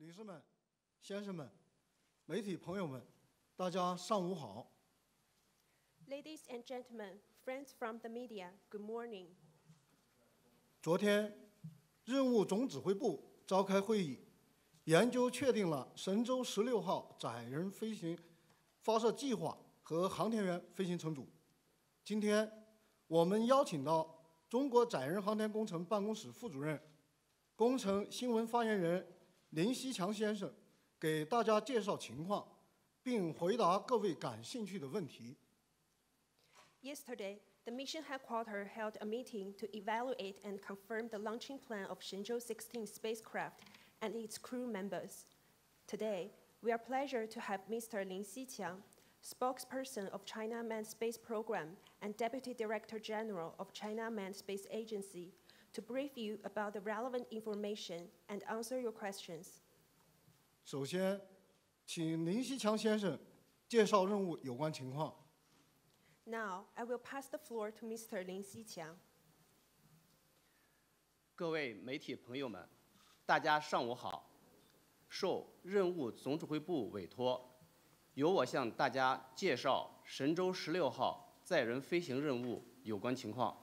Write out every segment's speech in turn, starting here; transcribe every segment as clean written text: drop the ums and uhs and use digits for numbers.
女士们、先生们、媒体朋友们，大家上午好。Ladies and gentlemen, friends from the media, good morning. 昨天，任务总指挥部召开会议，研究确定了神舟16号载人飞行发射计划和航天员飞行乘组。今天，我们邀请到中国载人航天工程办公室副主任、工程新闻发言人林希强先生，给大家介绍情况，并回答各位感兴趣的问题。Yesterday, the mission headquarters held a meeting to evaluate and confirm the launching plan of Shenzhou-16 spacecraft and its crew members. Today, we are pleased to have Mr. Lin Xiqiang, spokesperson of China Manned Space Program and Deputy Director General of China Manned Space Agency, to brief you about the relevant information and answer your questions. 首先，请林希强先生介绍任务有关情况。Now, I will pass the floor to Mr. Lin Xiqiang. 各位媒体朋友们，大家上午好。受任务总指挥部委托，由我向大家介绍神舟16号载人飞行任务有关情况。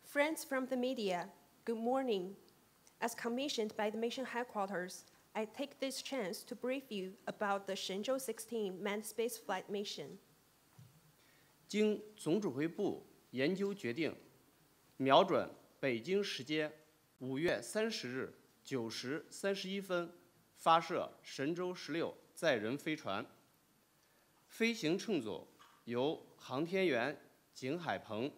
Friends from the media, good morning. As commissioned by the mission headquarters, I take this chance to brief you about the Shenzhou-16 manned spaceflight mission. 经总指挥部研究决定，瞄准北京时间5月30日9时31分发射神舟16载人飞船。飞行乘组由航天员景海鹏、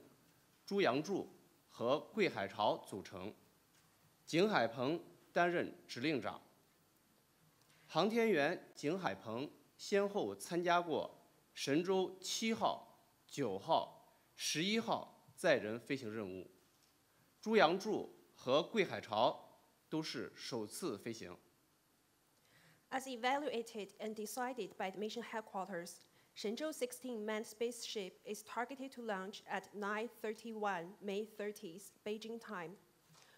朱杨柱和桂海潮组成，景海鹏担任指令长。航天员景海鹏先后参加过神舟7号、9号、11号载人飞行任务，朱杨柱和桂海潮都是首次飞行。As evaluated and decided by the mission headquarters, Shenzhou-16 manned spaceship is targeted to launch at 9:31 May 30th Beijing time.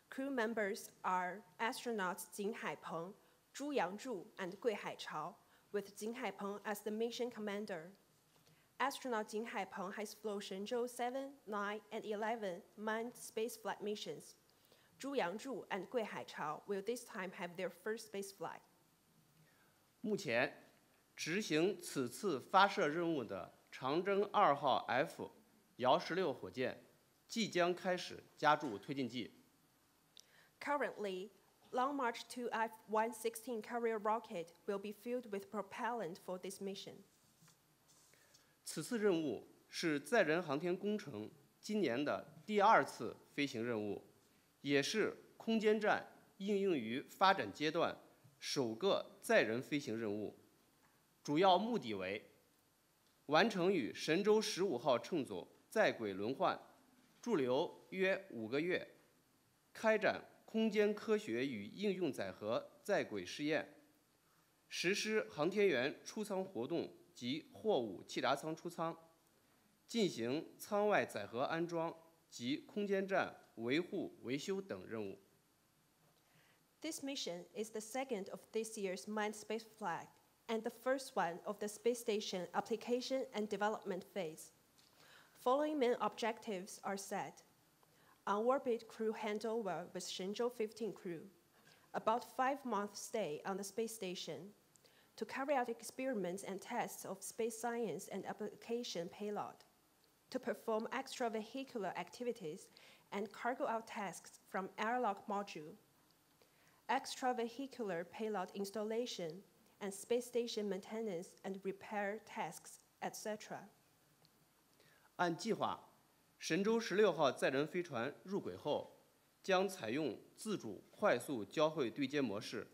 Crew members are astronauts Jing Haipeng, Zhu Yangzhu, and Gui Haichao, with Jing Haipeng as the mission commander. Astronaut Jing Haipeng has flown Shenzhou 7, 9, and 11 manned spaceflight missions. Zhu Yangzhu and Gui Haichao will this time have their first spaceflight. 目前，执行此次发射任务的长征2号 F 遥16火箭即将开始加注推进剂。Currently, Long March 2 F-116 carrier rocket will be filled with propellant for this mission. 此次任务是载人航天工程今年的第2次飞行任务，也是空间站应用于发展阶段首个载人飞行任务。主要目的为完成与神舟15号乘组在轨轮换，驻留约5个月，开展空间科学与应用载荷在轨试验，实施航天员出舱活动及货物气闸舱出舱，进行舱外载荷安装及空间站维护维修等任务。This mission is the second of this year's manned spaceflight and the first one of the space station application and development phase. Following main objectives are set: on-orbit crew handover with Shenzhou-15 crew, about 5-month stay on the space station, to carry out experiments and tests of space science and application payload, to perform extravehicular activities and cargo out tasks from airlock module, extravehicular payload installation, and space station maintenance and repair tasks, etc. 按计划，神舟16号载人飞船入轨后，将采用自主快速交会对接模式，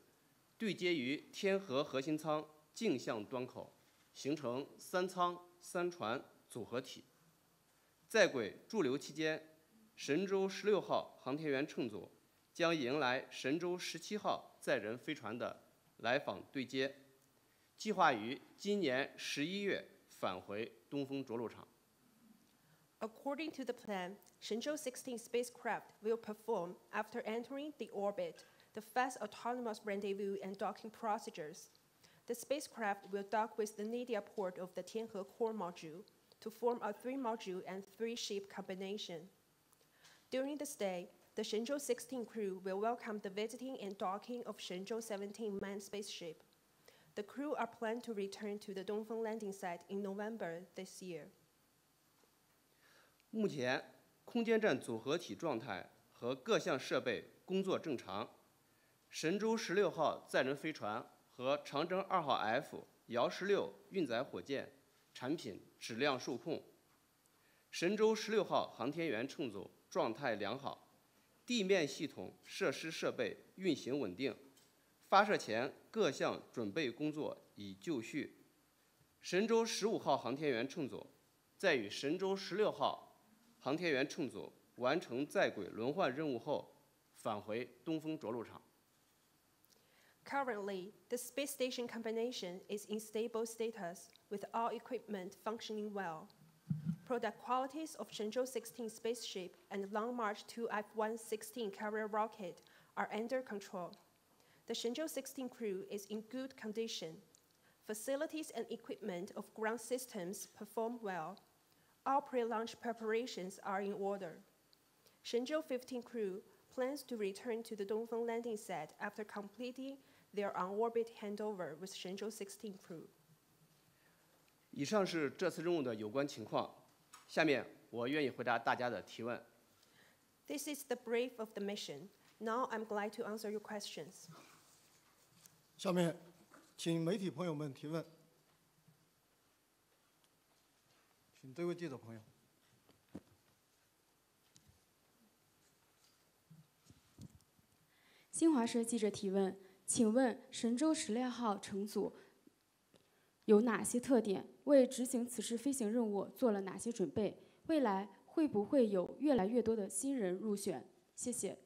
对接于天河核心舱径向端口，形成3舱3船组合体。在轨驻留期间，神舟16号航天员乘组将迎来神舟17号载人飞船的来访对接，计划于今年11月返回东风着陆场。According to the plan, Shenzhou-16 spacecraft will perform, after entering the orbit, the fast autonomous rendezvous and docking procedures. The spacecraft will dock with the nadir port of the Tianhe core module to form a 3-module and 3-ship combination. During the stay, the Shenzhou-16 crew will welcome the visiting and docking of Shenzhou-17 manned spaceship. The crew are planned to return to the Dongfeng landing site in November this year. 目前，空间站组合体状态和各项设备工作正常。神舟16号载人飞船和长征2号 F 遥16运载火箭产品质量受控。神舟16号航天员乘组状态良好，地面系统设施设备运行稳定，发射前各项准备工作已就绪。神舟15号航天员乘组在与神舟16号航天员乘组完成在轨轮换任务后，返回东风着陆场。Currently, the space station combination is in stable status with all equipment functioning well. Product qualities of Shenzhou-16 spaceship and Long March 2 F-116 carrier rocket are under control. The Shenzhou-16 crew is in good condition. Facilities and equipment of ground systems perform well. All pre-launch preparations are in order. Shenzhou-15 crew plans to return to the Dongfeng landing site after completing their on-orbit handover with Shenzhou-16 crew. 以上是这次任务的有关情况。下面我愿意回答大家的提问。This is the brief of the mission. Now I'm glad to answer your questions. 下面，请媒体朋友们提问。请这位记者朋友。新华社记者提问：请问神舟16号乘组有哪些特点？为执行此次飞行任务做了哪些准备？未来会不会有越来越多的新人入选？谢谢。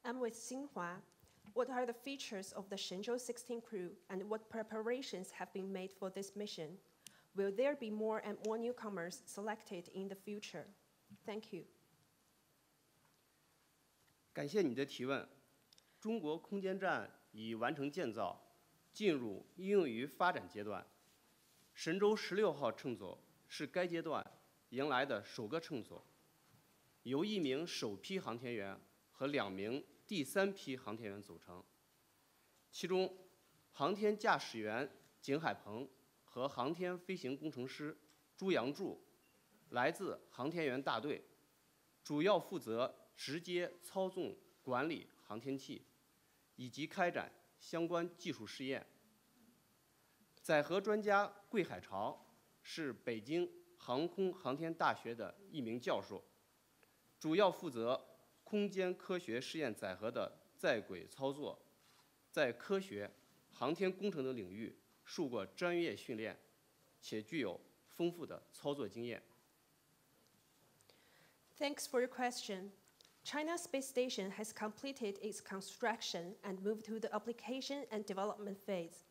I'm with Xinhua. What are the features of the Shenzhou-16 crew and what preparations have been made for this mission? Will there be more and more newcomers selected in the future? Thank you. 感谢你的提问。中国空间站已完成建造，进入应用于发展阶段。神舟16号乘组是该阶段迎来的首个乘组，由1名首批航天员和2名第3批航天员组成。其中，航天驾驶员景海鹏和航天飞行工程师朱阳柱来自航天员大队，主要负责直接操纵管理航天器，以及开展相关技术试验。载荷专家桂海潮是北京航空航天大学的一名教授，主要负责空间科学试验载荷的在轨操作，在科学、航天工程等领域受过专业训练，且具有丰富的操作经验。Thanks for your question. China's space station has completed its construction and moved to the application and development phase.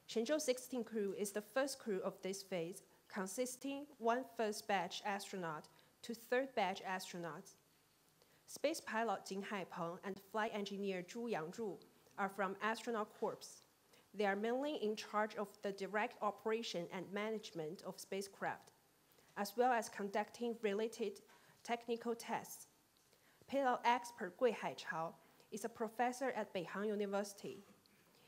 Shenzhou-16 crew is the first crew of this phase, consisting 1 first batch astronaut to 3rd batch astronauts. Space pilot Jing Haipeng and flight engineer Zhu Yangzhu are from astronaut corps. They are mainly in charge of the direct operation and management of spacecraft, as well as conducting related technical tests. Pilot expert Gui Haichao is a professor at Beihang University.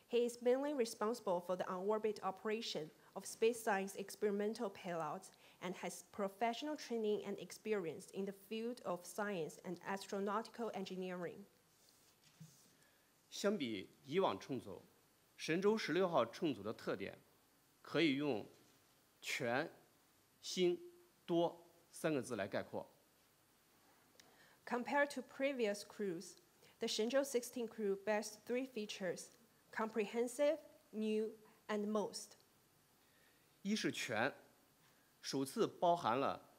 He is mainly responsible for the on-orbit operation of space science experimental payloads and has professional training and experience in the field of science and astronautical engineering. 相比以往乘组，神舟16号乘组的特点可以用全、新、多3个字来概括。Compared to previous crews, the Shenzhou-16 crew bears 3 features: comprehensive, new, and most. 一是全，首次包含了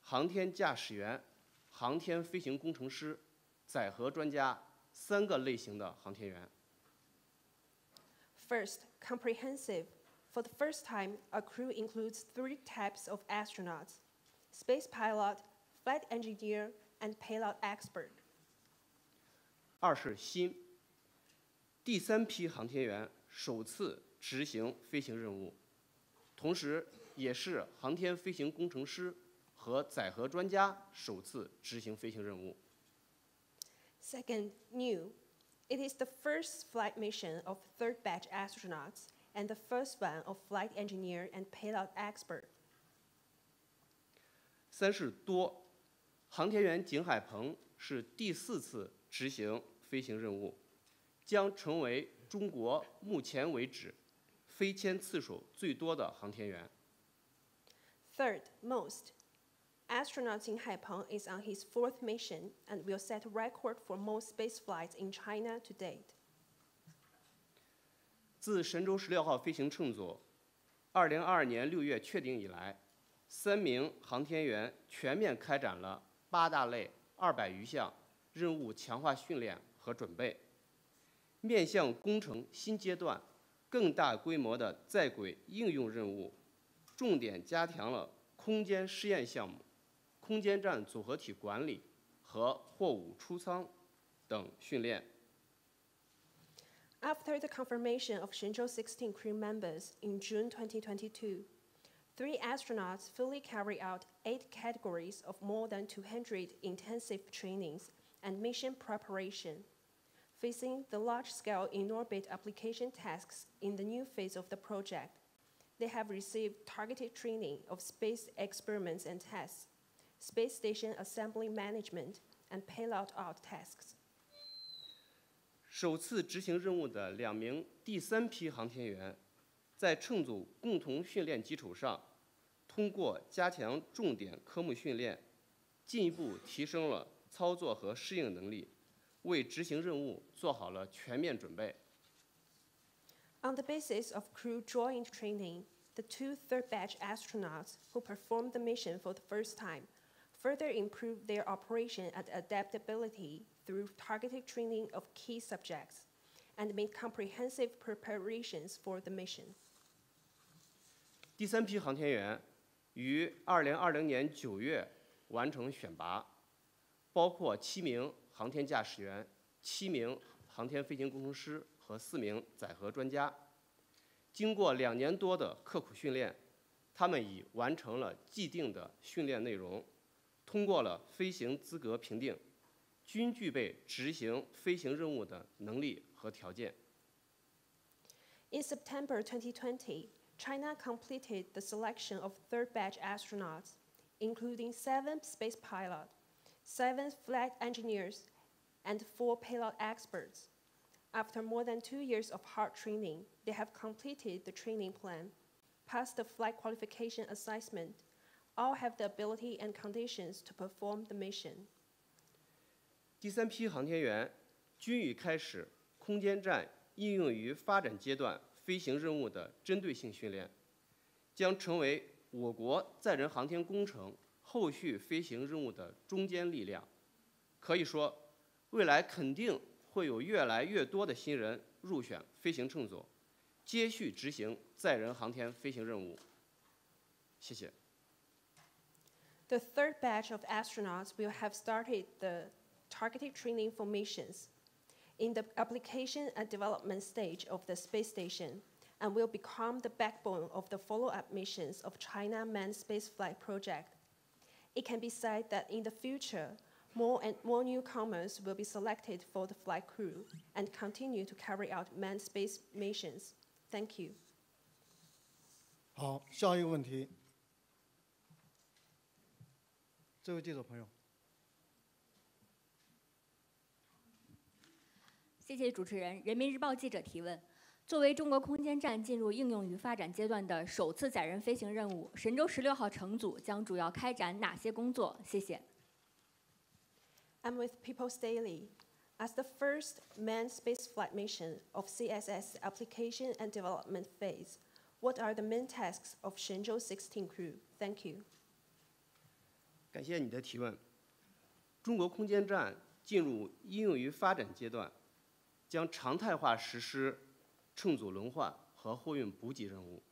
航天驾驶员、航天飞行工程师、载荷专家3个类型的航天员。First, comprehensive. For the first time, a crew includes 3 types of astronauts: space pilot, flight engineer, and payload expert. 二是新，第3批航天员首次执行飞行任务，同时也是航天飞行工程师和载荷专家首次执行飞行任务。Second, new. It is the first flight mission of third batch astronauts and the first one of flight engineer and payload expert. 3是多，航天员景海鹏是第4次执行飞行任务，将成为中国目前为止飞迁次数最多的航天员。Third, most. Astronaut Jing Haipeng is on his 4th mission and will set a record for most space flights in China to date. 自神舟16号飞行乘组2022年6月确定以来，3名航天员全面开展了8大类200余项任务强化训练和准备，面向工程新阶段更大规模的在轨应用任务，重点加强了空间试验项目、空间站组合体管理和货物出舱等训练。After the confirmation of Shenzhou-16 crew members in June 2022, 3 astronauts fully carry out 8 categories of more than 200 intensive trainings and mission preparation, facing the large-scale in-orbit application tasks in the new phase of the project. They have received targeted training of space experiments and tests, space station assembly management, and payload out tasks. 首次执行任务的2名第3批航天员，在乘组共同训练基础上，通过加强重点科目训练，进一步提升了操作和适应能力，为执行任务做好了全面准备。On the basis of crew joint training, the 2 third batch astronauts who performed the mission for the first time further improved their operation and adaptability through targeted training of key subjects and made comprehensive preparations for the mission. 第3批航天员于2020年9月完成选拔，包括7名航天驾驶员、7名航天飞行工程师和4名载荷专家。经过2年多的刻苦训练，他们已完成了既定的训练内容，通过了飞行资格评定，均具备执行飞行任务的能力和条件。In September 2020, China completed the selection of third batch astronauts, including 7 space pilots, 7 flight engineers, and 4 payload experts. After more than 2 years of hard training, they have completed the training plan, passed the flight qualification assessment, all have the ability and conditions to perform the mission. 第3批航天员均已开始空间站应用于发展阶段飞行任务的针对性训练，将成为我国载人航天工程后续飞行任务的中坚力量。可以说，未来肯定会有越来越多的新人入选飞行乘组，接续执行载人航天飞行任务。谢谢。The third batch of astronauts will have started the targeted training for missions in the application and development stage of the space station and will become the backbone of the follow-up missions of China manned spaceflight project. It can be said that in the future, more and more newcomers will be selected for the flight crew and continue to carry out manned space missions. Thank you. 好，下一个问题，这位记者朋友。谢谢主持人。人民日报记者提问：作为中国空间站进入应用与发展阶段的首次载人飞行任务，神舟16号乘组将主要开展哪些工作？谢谢。I'm with People's Daily. As the first manned spaceflight mission of CSS application and development phase, what are the main tasks of Shenzhou-16 crew? Thank you. 感谢你的提问。中国空间站进入应用于发展阶段，将常态化实施乘组轮换和货运补给任务。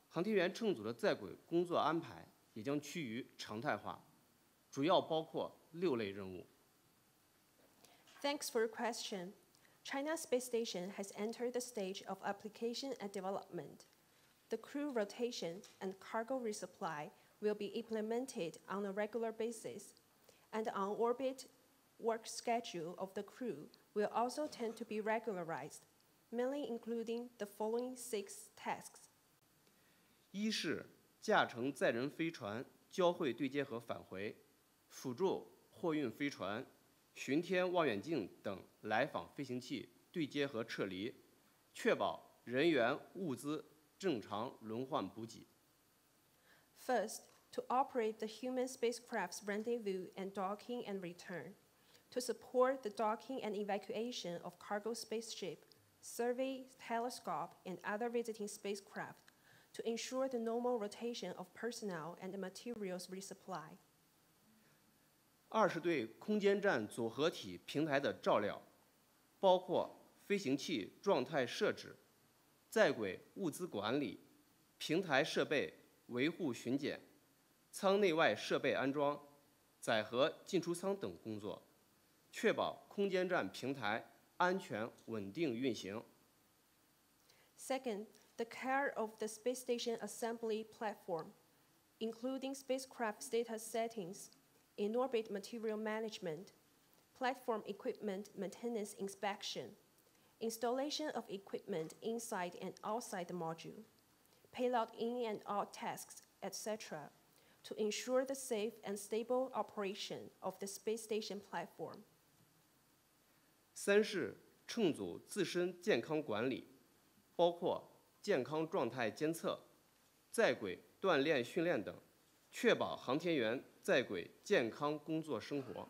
航天员乘组的在轨工作安排也将趋于常态化，主要包括6类任务。Thanks for your question. China's space station has entered the stage of application and development. The crew rotation and cargo resupply will be implemented on a regular basis, and the on-orbit work schedule of the crew will also tend to be regularized, mainly including the following 6 tasks. 一是驾乘载人飞船交会对接和返回，辅助货运飞船、巡天望远镜等来访飞行器对接和撤离，确保人员物资正常轮换补给。 First, to operate the human spacecraft's rendezvous and docking and return, to support the docking and evacuation of cargo spaceship, survey, telescope, and other visiting spacecraft, to ensure the normal rotation of personnel and the materials resupply. 二是对空间站组合体平台的照料，包括飞行器状态设置、在轨物资管理、平台设备维护巡检、舱内外设备安装、载荷进出舱等工作，确保空间站平台安全稳定运行。 Second, the care of the space station assembly platform, including spacecraft status settings, in-orbit material management, platform equipment maintenance inspection, installation of equipment inside and outside the module, payload in and out tasks, etc., to ensure the safe and stable operation of the space station platform. 三是乘组自身健康管理，包括健康状态监测、在轨锻炼训练等，确保航天员在轨健康工作生活。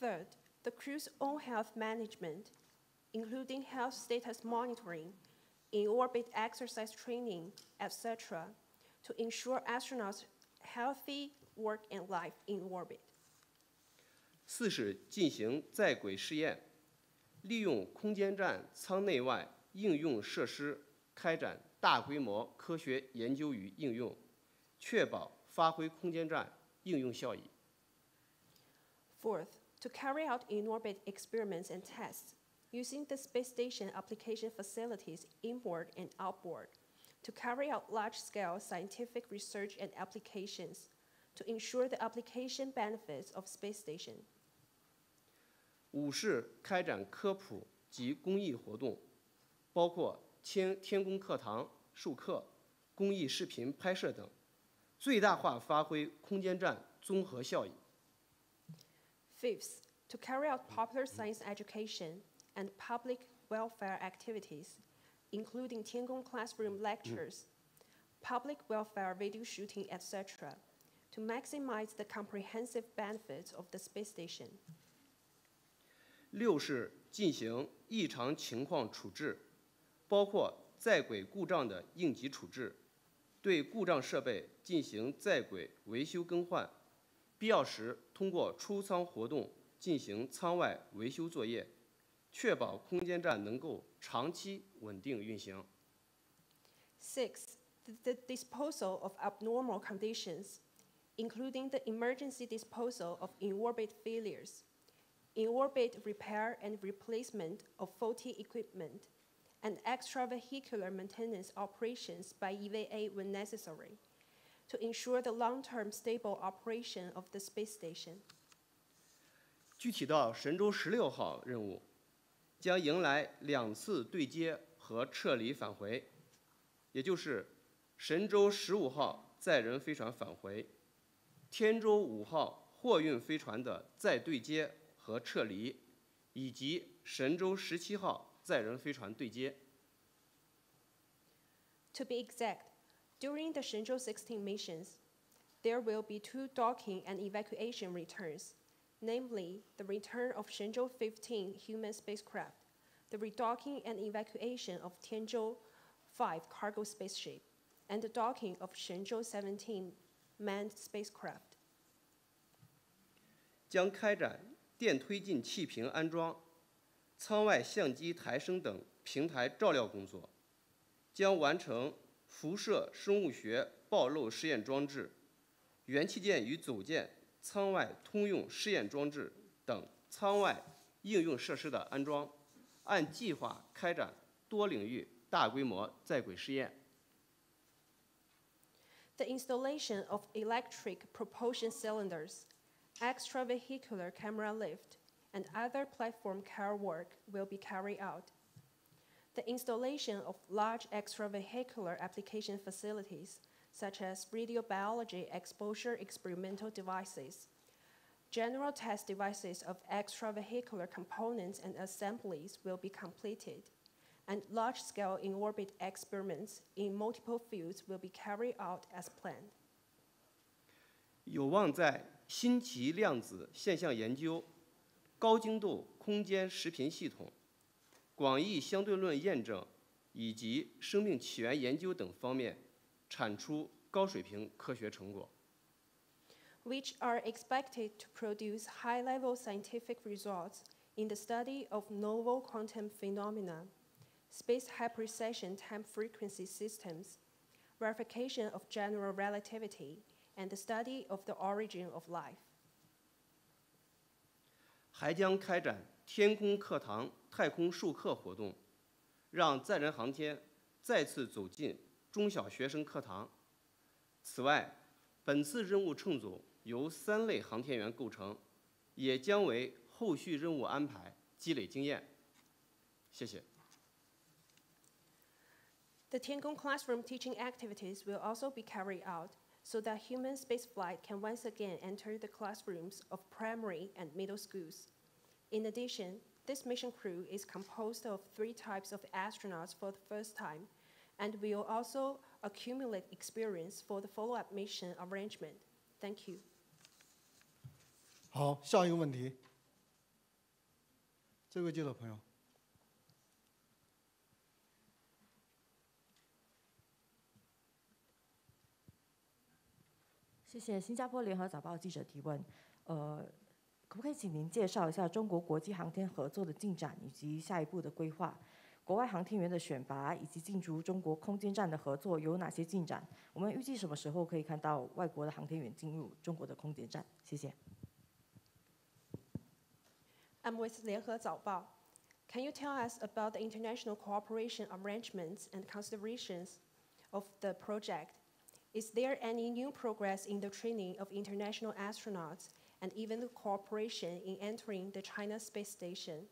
Third, the crew's own health management, including health status monitoring, in-orbit exercise training, etc., to ensure astronauts' healthy work and life in orbit. 四是进行在轨试验，利用空间站舱内外应用设施开展大规模科学研究与应用，确保发挥空间站应用效益。 Fourth, to carry out in-orbit experiments and tests using the space station application facilities inboard and outboard, to carry out large-scale scientific research and applications, to ensure the application benefits of space station. 五是开展科普及公益活动，包括天宫课堂授课、公益视频拍摄等，最大化发挥空间站综合效益。 Fifth, to carry out popular science education and public welfare activities, including Tiangong classroom lectures, public welfare video shooting, etc., to maximize the comprehensive benefits of the space station. 六是进行异常情况处置，包括在轨故障的应急处置，对故障设备进行在轨维修更换，必要时通过出舱活动进行舱外维修作业，确保空间站能够长期稳定运行。 Sixth, the disposal of abnormal conditions, including the emergency disposal of in-orbit failures, in-orbit repair and replacement of faulty equipment, and extravehicular maintenance operations by EVA when necessary, to ensure the long-term stable operation of the space station. 具体到神舟16号任务，将迎来2次对接和撤离返回，也就是神舟15号载人飞船返回，天舟5号货运飞船的再对接和撤离，以及神舟17号载人飞船对接。 To be exact, during the Shenzhou-16 missions, there will be 2 docking and evacuation returns, namely the return of Shenzhou-15 human spacecraft, the redocking and evacuation of Tianzhou-5 cargo spaceship, and the docking of Shenzhou-17 manned spacecraft. 将开展电推进气瓶安装、舱外相机抬升等平台照料工作，将完成辐射生物学暴露试验装置、元器件与组件舱外通用试验装置等舱外应用设施的安装，按计划开展多领域大规模在轨试验。The installation of electric propulsion cylinders, extravehicular camera lift, and other platform care work will be carried out. The installation of large extravehicular application facilities, such as radiobiology exposure experimental devices, general test devices of extravehicular components and assemblies will be completed, and large-scale in-orbit experiments in multiple fields will be carried out as planned. 有望在新奇量子现象研究、高精度空间视频系统、广义相对论验证以及生命起源研究等方面产出高水平科学成果。Which are expected to produce high-level scientific results in the study of novel quantum phenomena, space high-precision time-frequency systems, verification of general relativity, and the study of the origin of life. 还将开展天空课堂太空授课活动，让载人航天再次走进中小学生课堂。此外，本次任务乘组由3类航天员构成，也将为后续任务安排积累经验。谢谢。The Tiangong classroom teaching activities will also be carried out so that human spaceflight can once again enter the classrooms of primary and middle schools. In addition, this mission crew is composed of 3 types of astronauts for the first time, and will also accumulate experience for the follow-up mission arrangement. Thank you. 好，下一个问题，这位记者朋友。谢谢新加坡联合早报记者提问，可不可以请您介绍一下中国国际航天合作的进展以及下一步的规划？国外航天员的选拔以及进驻中国空间站的合作有哪些进展？我们预计什么时候可以看到外国的航天员进入中国的空间站？谢谢。I'm with 联合早报. Can you tell us about the international cooperation arrangements and considerations of the project? Is there any new progress in the training of international astronauts and even the cooperation in entering the China space station?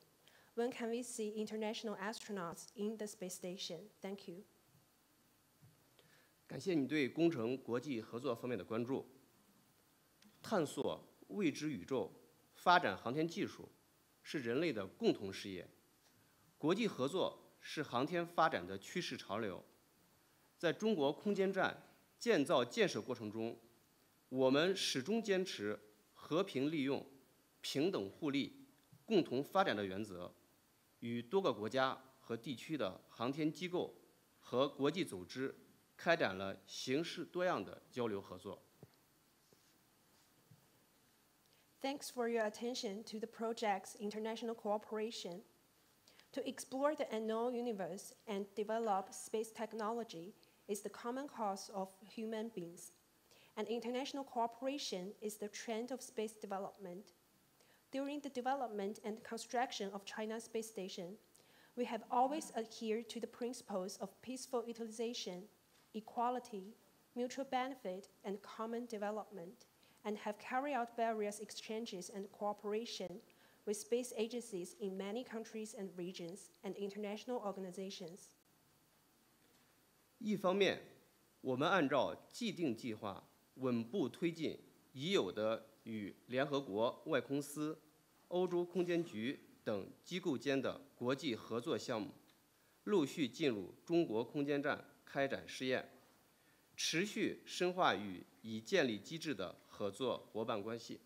When can we see international astronauts in the space station? Thank you. 感谢你对工程国际合作方面的关注。探索未知宇宙、发展航天技术是人类的共同事业。国际合作是航天发展的趋势潮流。在中国空间站建造建设过程中，我们始终坚持和平利用、平等互利、共同发展的原则，与多个国家和地区的航天机构和国际组织开展了形式多样的交流合作。Thanks for your attention to the project's international cooperation. To explore the unknown universe and develop space technology is the common cause of human beings, and international cooperation is the trend of space development. During the development and construction of China's space station, we have always adhered to the principles of peaceful utilization, equality, mutual benefit, and common development, and have carried out various exchanges and cooperation with space agencies in many countries and regions and international organizations. 一方面，我们按照既定计划稳步推进已有的与联合国外空司、欧洲空间局等机构间的国际合作项目，陆续进入中国空间站开展试验，持续深化与已建立机制的合作伙伴关系。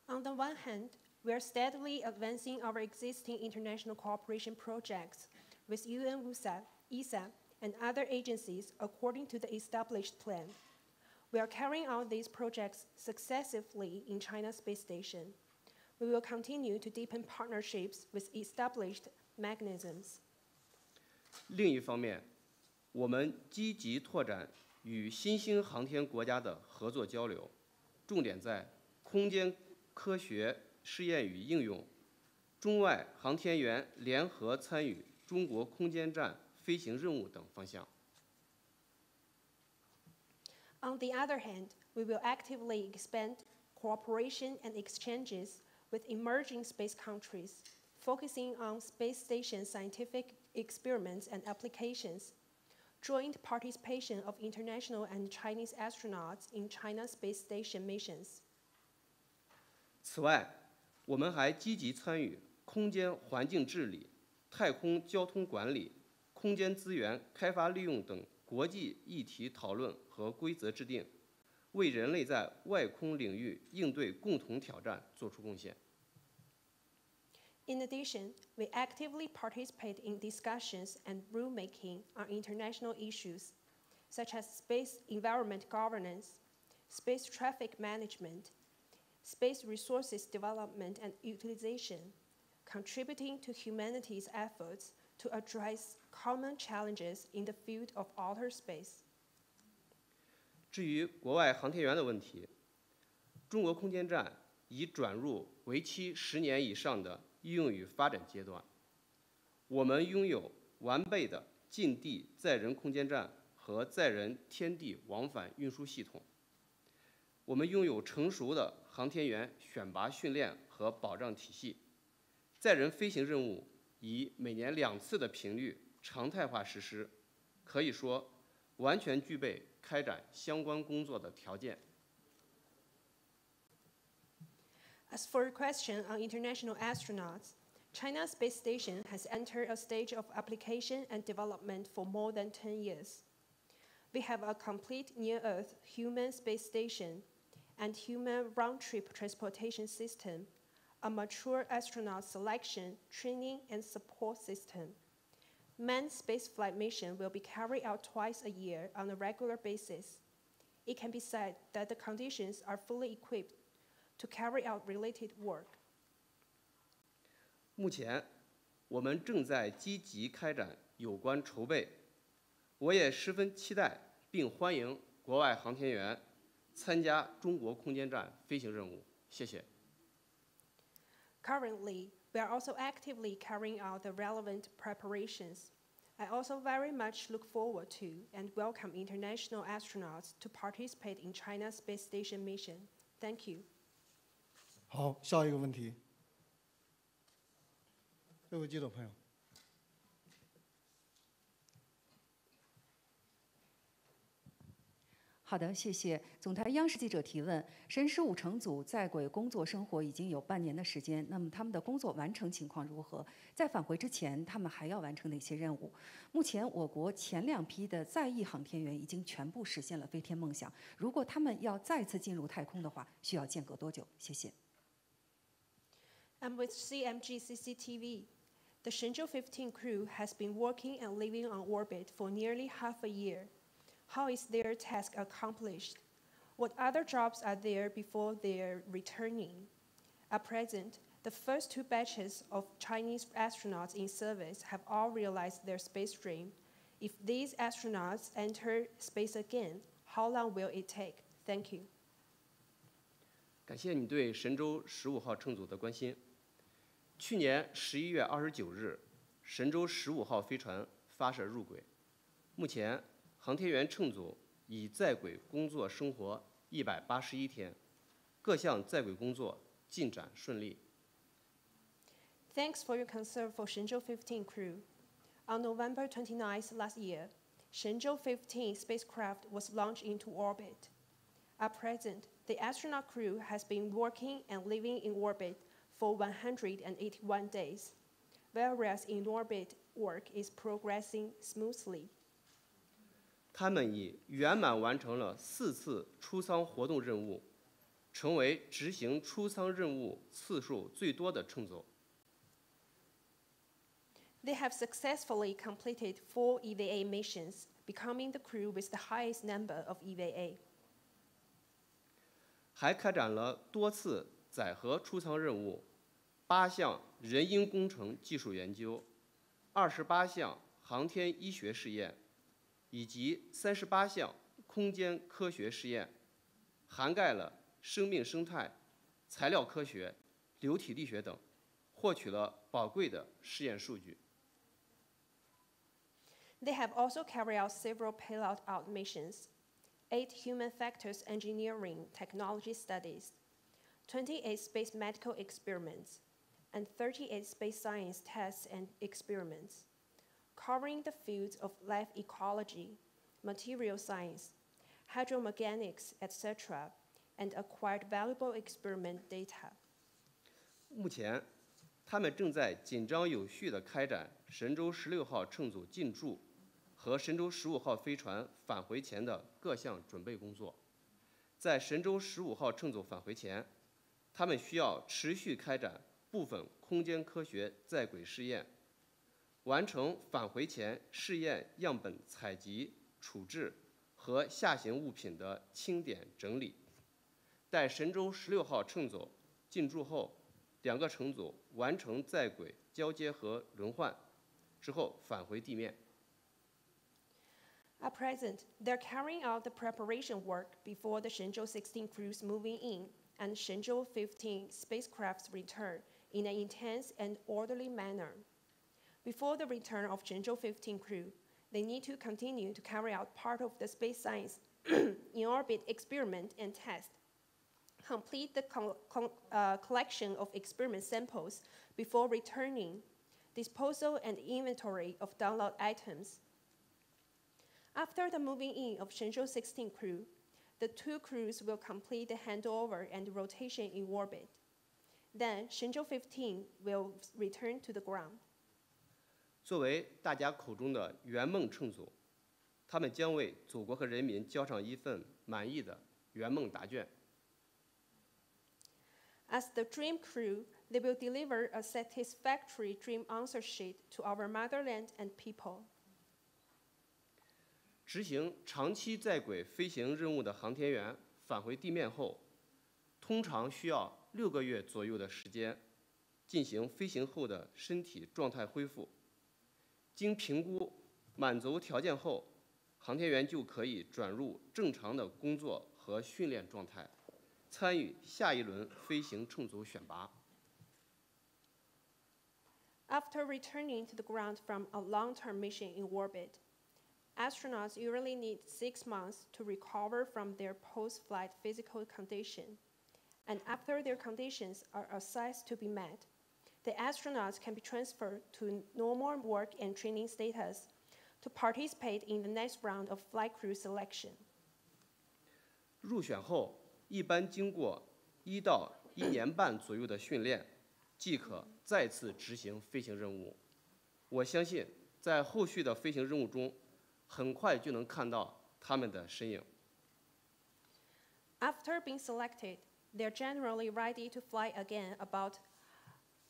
On the one hand, we are steadily advancing our existing international cooperation projects with UN-WUSA, ESA, and other agencies according to the established plan. We are carrying out these projects successively in China's space station. We will continue to deepen partnerships with established mechanisms. 另一方面，我们积极拓展与新兴航天国家的合作交流，重点在空间科学试验与应用、中外航天员联合参与中国空间站飞行任务等方向。On the other hand, we will actively expand cooperation and exchanges with emerging space countries, focusing on space station scientific experiments and applications, joint participation of international and Chinese astronauts in China's space station missions. 此外，我们还积极参与空间环境治理、太空交通管理、空间资源开发利用等国际议题讨论和规则制定，为人类在外空领域应对共同挑战作出贡献。In addition, we actively participate in discussions and rulemaking on international issues, such as space environment governance, space traffic management, space resources development and utilization, contributing to humanity's efforts to address common challenges in the field of outer space. 至于国外航天员的问题，中国空间站已转入为期10年以上的应用与发展阶段。我们拥有完备的近地载人空间站和载人天地往返运输系统。我们拥有成熟的航天员选拔训练和保障体系。载人飞行任务以每年2次的频率常态化实施，可以说完全具备开展相关工作的条件。As for your question on international astronauts, China's space station has entered a stage of application and development for more than 10 years. We have a complete near-Earth human space station and human round-trip transportation system, a mature astronaut selection, training, and support system. Manned spaceflight mission will be carried out twice a year on a regular basis. It can be said that the conditions are fully equipped to carry out related work. 目前，我们正在积极开展有关筹备。我也十分期待并欢迎国外航天员参加中国空间站飞行任务。谢谢。Currently, we are also actively carrying out the relevant preparations. I also very much look forward to and welcome international astronauts to participate in China's space station mission. Thank you. 好，下一个问题，这位记者朋友。好的，谢谢。总台央视记者提问：神15乘组在轨工作生活已经有半年的时间，那么他们的工作完成情况如何？在返回之前，他们还要完成哪些任务？目前，我国前2批的在役航天员已经全部实现了飞天梦想。如果他们要再次进入太空的话，需要间隔多久？谢谢。I'm with CMG CCTV. The Shenzhou-16 crew has been working and living on orbit for nearly half a year. How is their task accomplished? What other jobs are there before their returning? At present, the first 2 batches of Chinese astronauts in service have all realized their space dream. If these astronauts enter space again, how long will it take? Thank you. 感谢你对神舟15号乘组的关心。去年11月29日，神舟15号飞船发射入轨。目前，航天员乘组已在轨工作生活181天，各项在轨工作进展顺利。Thanks for your concern for Shenzhou-15 crew. On November 29th last year, Shenzhou-15 spacecraft was launched into orbit. At present, the astronaut crew has been working and living in orbit for 181 days, whereas in-orbit work is progressing smoothly. 他们已圆满完成了4次出舱活动任务，成为执行出舱任务次数最多的乘组。They have successfully completed 4 EVA missions, becoming the crew with the highest number of EVA. 还开展了多次载荷出舱任务，8项人因工程技术研究，28项航天医学试验，以及38项空间科学试验，涵盖了生命生态、材料科学、流体力学等，获取了宝贵的试验数据。They have also carried out several payload-out missions, 8 human factors engineering technology studies, 28 space medical experiments, and 38 space science tests and experiments, covering the fields of life ecology, material science, hydromechanics, etc., and acquired valuable experiment data. 目前，他们正在紧张有序地开展神舟16号乘组进驻和神舟15号飞船返回前的各项准备工作。在神舟15号乘组返回前，他们需要持续开展部分空间科学在轨试验，完成返回前试验样本采集、处置和下行物品的清点整理。待神舟16号乘组进驻后，2个乘组完成在轨交接和轮换之后返回地面。At present, they're carrying out the preparation work before the Shenzhou-16 crews moving in and Shenzhou-15 spacecraft's return in an intense and orderly manner. Before the return of Shenzhou-15 crew, they need to continue to carry out part of the space science in-orbit experiment and test, complete the collection of experiment samples before returning, disposal and inventory of download items. After the moving in of Shenzhou-16 crew, the 2 crews will complete the handover and rotation in orbit. Then Shenzhou-15 will return to the ground. 作为大家口中的圆梦乘组，他们将为祖国和人民交上一份满意的圆梦答卷。As the dream crew, they will deliver a satisfactory dream answer sheet to our motherland and people. 执行长期在轨飞行任务的航天员返回地面后，通常需要6个月左右的时间进行飞行后的身体状态恢复。经评估满足条件后，航天员就可以转入正常的工作和训练状态，参与下一轮飞行乘组选拔。After returning to the ground from a long-term mission in orbit, astronauts usually need 6 months to recover from their post-flight physical condition. And after their conditions are assessed to be met, the astronauts can be transferred to normal work and training status to participate in the next round of flight crew selection. 入选后，一般经过1到1年半左右的训练，即可再次执行飞行任务。我相信，在后续的飞行任务中，很快就能看到他们的身影。After being selected, they're generally ready to fly again about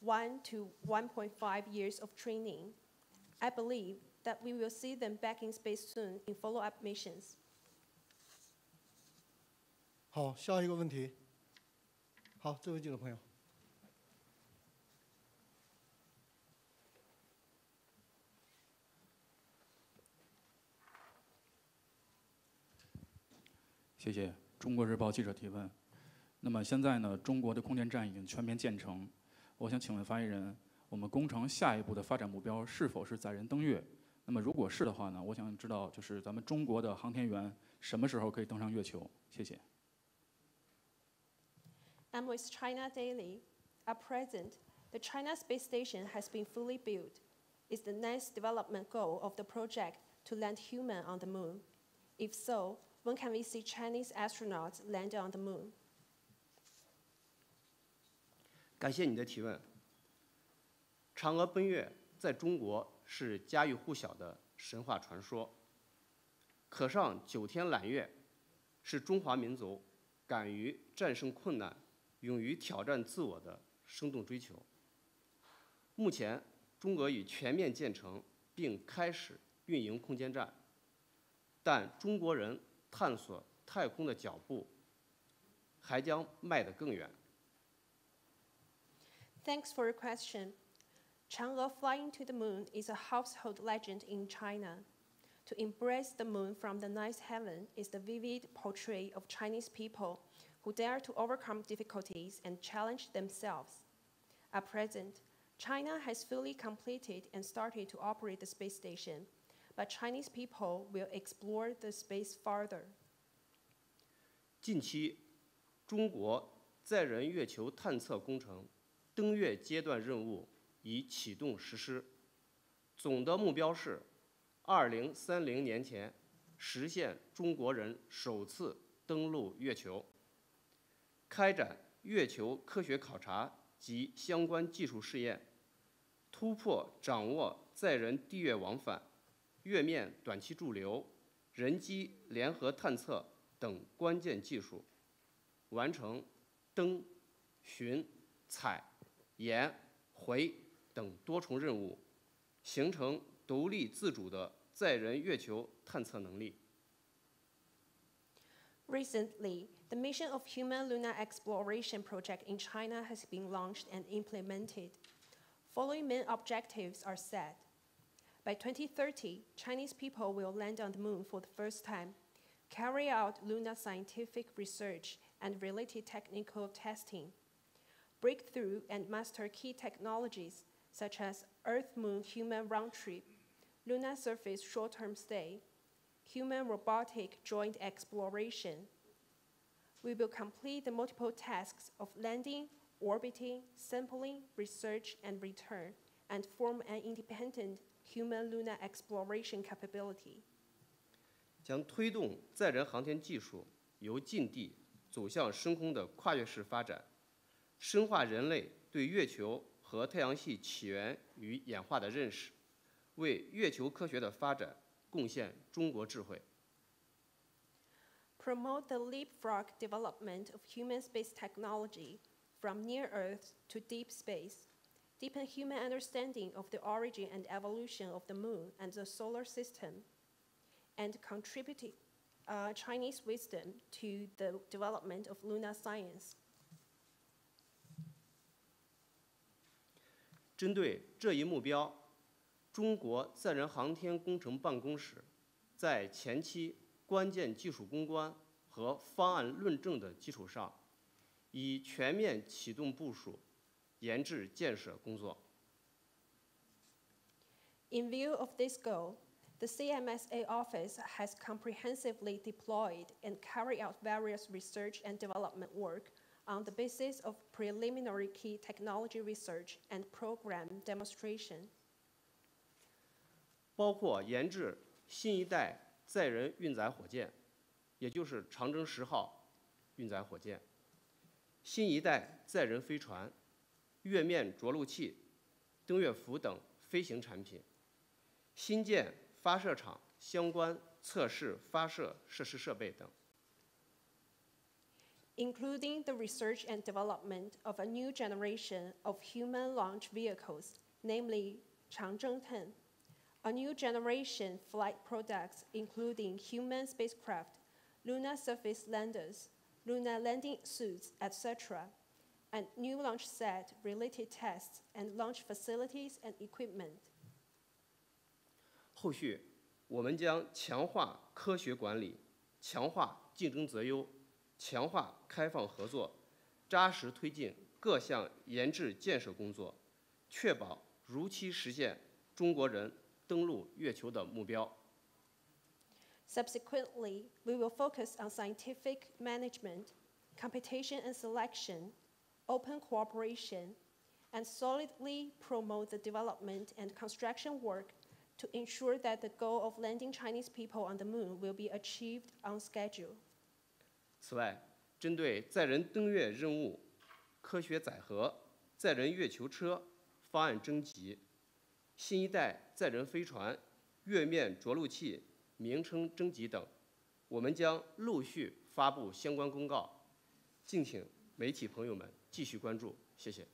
1 to 1.5 years of training. I believe that we will see them back in space soon in follow-up missions. 好，下一个问题。好，这位记者朋友。谢谢。中国日报记者提问：那么现在呢，中国的空间站已经全面建成，我想请问发言人，我们工程下一步的发展目标是否是载人登月？那么如果是的话呢，我想知道就是咱们中国的航天员什么时候可以登上月球？谢谢。I'm with China Daily. At present, the China space station has been fully built. Is the next development goal of the project to land human on the moon? If so, when can we see Chinese astronauts land on the moon? 感谢你的提问。嫦娥奔月在中国是家喻户晓的神话传说，可上9天揽月是中华民族敢于战胜困难、勇于挑战自我的生动追求。目前，中俄已全面建成并开始运营空间站，但中国人探索太空的脚步还将迈得更远。Thanks for your question. Chang'e flying to the moon is a household legend in China. To embrace the moon from the ninth heaven is the vivid portrait of Chinese people who dare to overcome difficulties and challenge themselves. At present, China has fully completed and started to operate the space station, but Chinese people will explore the space farther. 近期，中国载人月球探测工程登月阶段任务已启动实施，总的目标是2030年前实现中国人首次登陆月球，开展月球科学考察及相关技术试验，突破掌握载人地月往返、月面短期驻留、人机联合探测等关键技术，完成登、巡、采、研、回等多重任务，形成独立自主的载人月球探测能力。Recently, the mission of Human Lunar Exploration Project in China has been launched and implemented. Following main objectives are set. By 2030, Chinese people will land on the moon for the first time, carry out lunar scientific research and related technical testing, break through and master key technologies such as Earth-Moon human round trip, lunar surface short-term stay, human robotic joint exploration. We will complete the multiple tasks of landing, orbiting, sampling, research, and return, and form an independent human lunar exploration capability. 将推动载人航天技术由近地走向深空的跨越式发展，深化人类对月球和太阳系起源与演化的认识，为月球科学的发展贡献中国智慧。 Promote the leapfrog development of human space technology from near Earth to deep space. Deepen human understanding of the origin and evolution of the moon and the solar system. And contribute Chinese wisdom to the development of lunar science. 针对这一目标，中国载人航天工程办公室在前期关键技术攻关和方案论证的基础上，已全面启动部署研制建设工作。 In view of this goal, the CMSA office has comprehensively deployed and carried out various research and development work on the basis of preliminary key technology research and program demonstration. 包括研制新一代载人运载火箭，也就是长征10号运载火箭，新一代载人飞船、月面着陆器、登月服等飞行产品，新建发射场相关测试发射设施设备等。 Including the research and development of a new generation of human launch vehicles, namely Changzheng-10, a new generation flight products including human spacecraft, lunar surface landers, lunar landing suits, etc., and new launch set, related tests, and launch facilities and equipment. 后续，我们将强化科学管理，强化竞争择优，强化开放合作，扎实推进各项研制建设工作，确保如期实现中国人登陆月球的目标。 Subsequently, we will focus on scientific management, competition and selection, open cooperation, and solidly promote the development and construction work to ensure that the goal of landing Chinese people on the moon will be achieved on schedule. 此外，针对载人登月任务、科学载荷、载人月球车方案征集、新一代载人飞船、月面着陆器名称征集等，我们将陆续发布相关公告，敬请媒体朋友们继续关注。谢谢。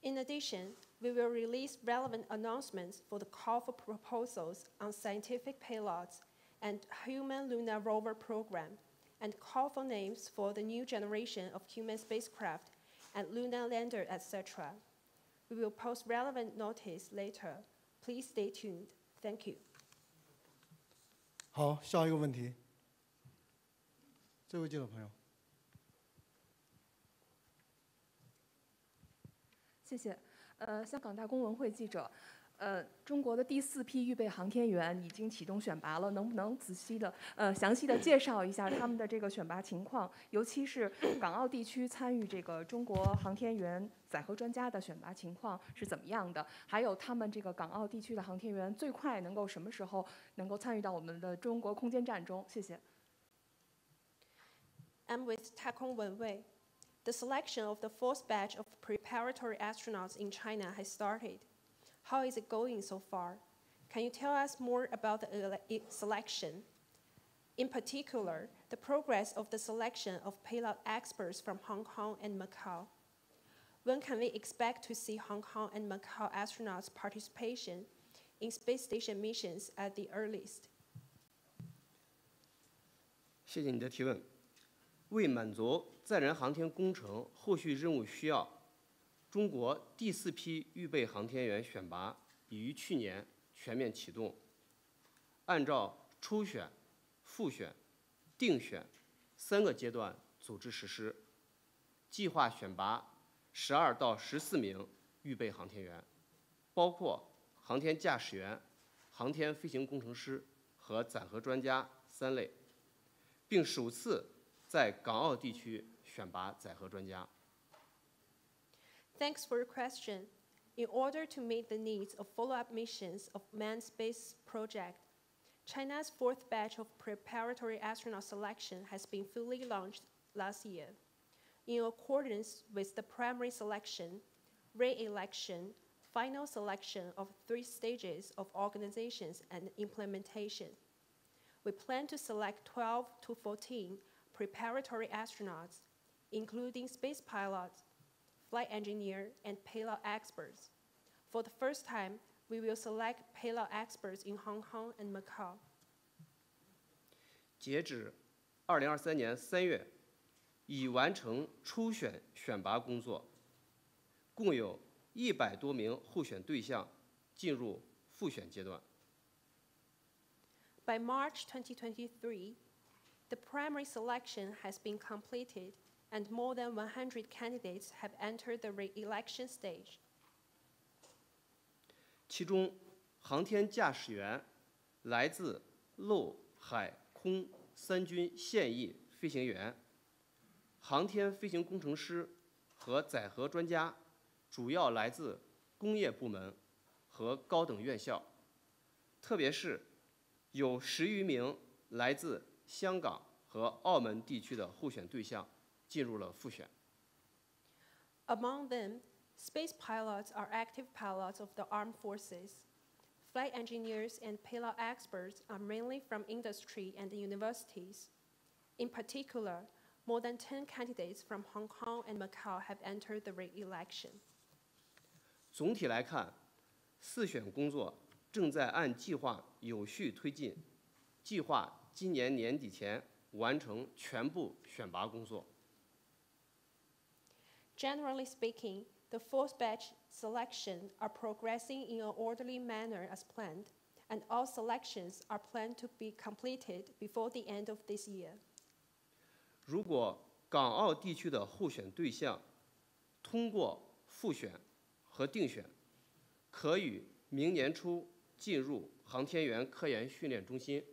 In addition, we will release relevant announcements for the call for proposals on scientific payloads and human lunar rover program, and call for names for the new generation of human spacecraft and lunar lander, etc. We will post relevant notice later. Please stay tuned. Thank you. 好，下一个问题，这位记者朋友。谢谢。香港大公文会记者，中国的第4批预备航天员已经启动选拔了，能不能详细的介绍一下他们的这个选拔情况，尤其是港澳地区参与这个中国航天员载荷专家的选拔情况是怎么样的？还有他们这个港澳地区的航天员最快能够什么时候能够参与到我们的中国空间站中？谢谢。I'm with Takong Wenwei. The selection of the 4th batch of preparatory astronauts in China has started. How is it going so far? Can you tell us more about the selection? In particular, the progress of the selection of payload experts from Hong Kong and Macau. When can we expect to see Hong Kong and Macau astronauts' participation in space station missions at the earliest? 谢谢你的提问。为满足载人航天工程后续任务需要，中国第4批预备航天员选拔已于去年全面启动，按照初选、复选、定选3个阶段组织实施，计划选拔12到14名预备航天员，包括航天驾驶员、航天飞行工程师和载荷专家3类，并首次在港澳地区选拔载荷专家。Thanks for your question. In order to meet the needs of follow-up missions of manned space project, China's 4th batch of preparatory astronaut selection has been fully launched last year. In accordance with the primary selection, re-election, final selection of 3 stages of organizations and implementation, we plan to select 12 to 14 preparatory astronauts, including space pilots, flight engineer, and payload experts. For the first time, we will select payload experts in Hong Kong and Macau. 截止2023年3月，已完成初选选拔工作，共有100多名候选对象进入复选阶段。By March 2023, the primary selection has been completed and more than 100 candidates have entered the re-election stage. 其中，航天驾驶员来自陆、海、空3军现役飞行员，航天飞行工程师和载荷专家主要来自工业部门和高等院校，特别是有10余名来自香港和澳门地区的候选对象进入了复选。Among them, space pilots are active pilots of the armed forces. Flight engineers and payload experts are mainly from industry and universities. In particular, more than 10 candidates from Hong Kong and Macau have entered the re-election. 总体来看，4选工作正在按计划有序推进，计划今年年底前完成全部选拔工作。Generally speaking, the 4th batch selection are progressing in an orderly manner as planned, and all selections are planned to be completed before the end of this year. 如果港澳地区的候选对象通过复选和定选，可于明年初进入航天员科研训练中心。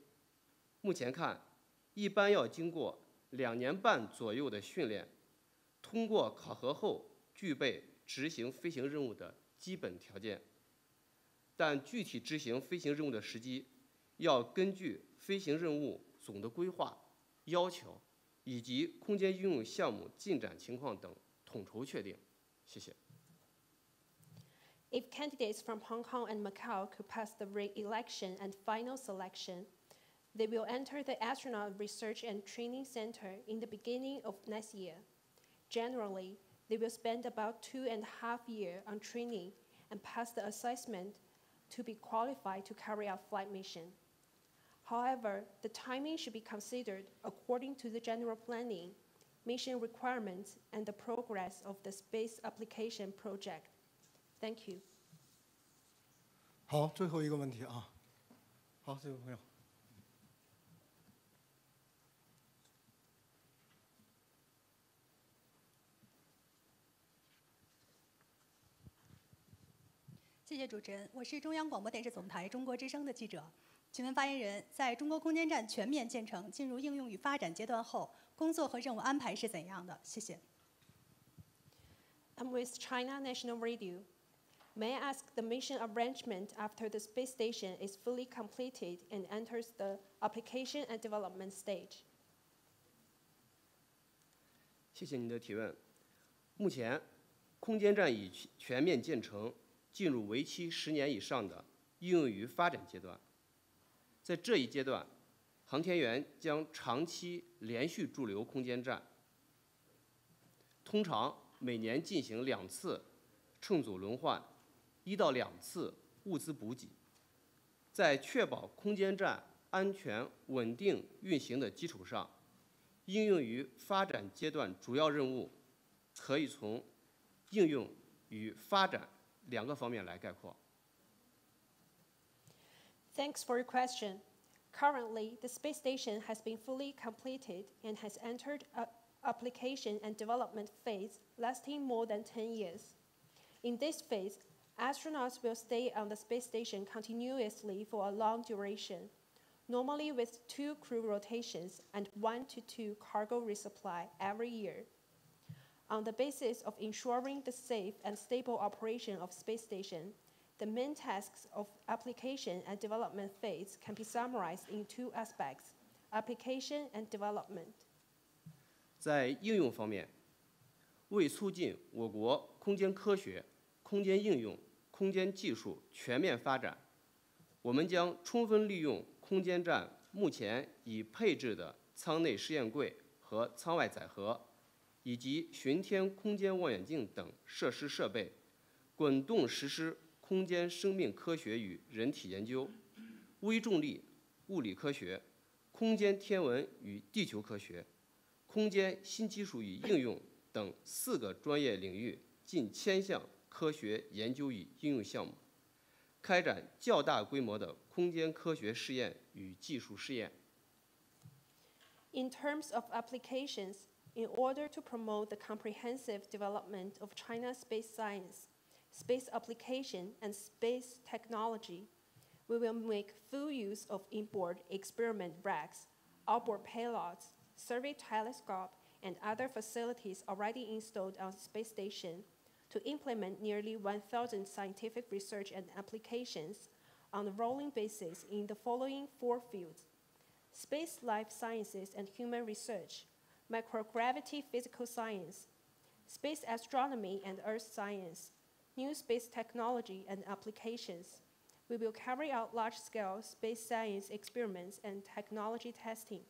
目前看，一般要经过2年半左右的训练，通过考核后具备执行飞行任务的基本条件。但具体执行飞行任务的时机，要根据飞行任务总的规划、要求以及空间应用项目进展情况等统筹确定。谢谢。If candidates from Hong Kong and Macau could pass the re-election and final selection, they will enter the Astronaut Research and Training Center in the beginning of next year. Generally, they will spend about 2.5 years on training and pass the assessment to be qualified to carry out flight mission. However, the timing should be considered according to the general planning, mission requirements, and the progress of the space application project. Thank you. 好，最后一个问题啊。好，这位朋友。谢谢主持人，我是中央广播电视总台中国之声的记者。请问发言人，在中国空间站全面建成、进入应用与发展阶段后，工作和任务安排是怎样的？谢谢。I'm with China National Radio. May I ask the mission arrangement after the space station is fully completed and enters the application and development stage? 谢谢您的提问。目前，空间站已全面建成，进入为期10年以上的应用于发展阶段。在这一阶段，航天员将长期连续驻留空间站，通常每年进行2次乘组轮换，1到2次物资补给。在确保空间站安全稳定运行的基础上，应用于发展阶段主要任务可以从应用与发展2个方面来概括。Thanks for your question. Currently, the space station has been fully completed and has entered an application and development phase lasting more than 10 years. In this phase, astronauts will stay on the space station continuously for a long duration, normally with 2 crew rotations and 1 to 2 cargo resupply every year. On the basis of ensuring the safe and stable operation of space station, the main tasks of application and development phase can be summarized in 2 aspects: application and development. 在应用方面，为促进我国空间科学、空间应用、空间技术全面发展，我们将充分利用空间站目前已配置的舱内实验柜和舱外载荷，以及巡天空间望远镜等设施设备，滚动实施空间生命科学与人体研究、微重力物理科学、空间天文与地球科学、空间新技术与应用等4个专业领域近1000项科学研究与应用项目，开展较大规模的空间科学试验与技术试验。In terms of applications, in order to promote the comprehensive development of China's space science, space application, and space technology, we will make full use of inboard experiment racks, outboard payloads, survey telescope, and other facilities already installed on the space station to implement nearly 1,000 scientific research and applications on a rolling basis in the following 4 fields: space life sciences and human research, microgravity physical science, space astronomy and earth science, new space technology and applications. We will carry out large-scale space science experiments and technology testing.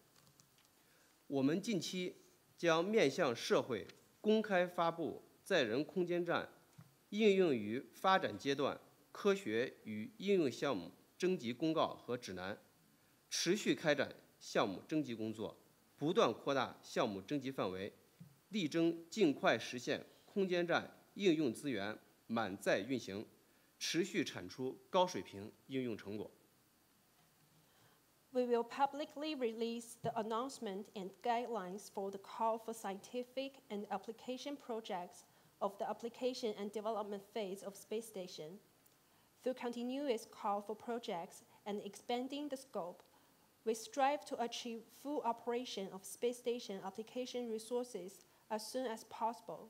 我们近期将面向社会公开发布载人空间站应用于发展阶段科学与应用项目征集公告和指南，持续开展项目征集工作，不断扩大项目征集范围，力争尽快实现空间站应用资源满载运行，持续产出高水平应用成果。We will publicly release the announcement and guidelines for the call for scientific and application projects of the application and development phase of space station. Through continuous call for projects and expanding the scope, we strive to achieve full operation of space station application resources as soon as possible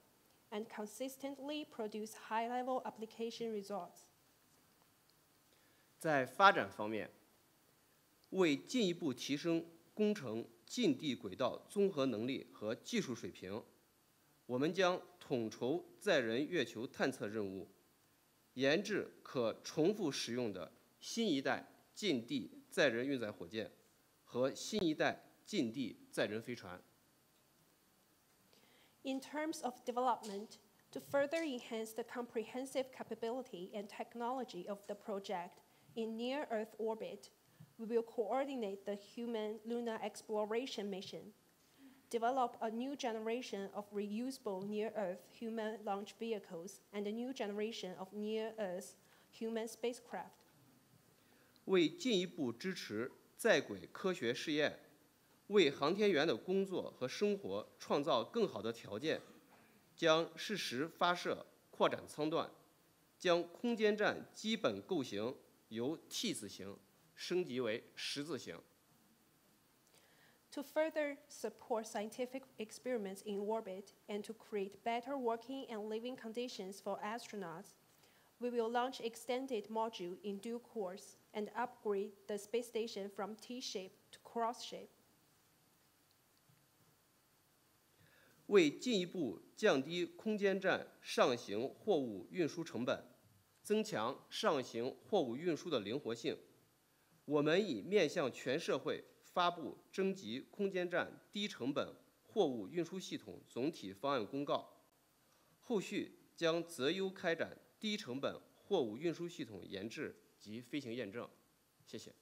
and consistently produce high-level application results. 在发展方面，为进一步提升工程近地轨道综合能力和技术水平，我们将统筹载人月球探测任务，研制可重复使用的新一代近地载人运载火箭和新一代近地载人飞船。In terms of development, to further enhance the comprehensive capability and technology of the project in near-Earth orbit, we will coordinate the human lunar exploration mission, develop a new generation of reusable near-Earth human launch vehicles, and a new generation of near-Earth human spacecraft. 为进一步支持在轨科学试验，为航天员的工作和生活创造更好的条件，将适时发射扩展舱段，将空间站基本构型由 T 字形升级为十字形。To further support scientific experiments in orbit and to create better working and living conditions for astronauts, we will launch extended module in due course and upgrade the space station from T-shape to cross-shape. 为进一步降低空间站上行货物运输成本，增强上行货物运输的灵活性，我们已面向全社会发布征集空间站低成本货物运输系统总体方案公告，后续将择优开展低成本货物运输系统研制及飞行验证。谢谢。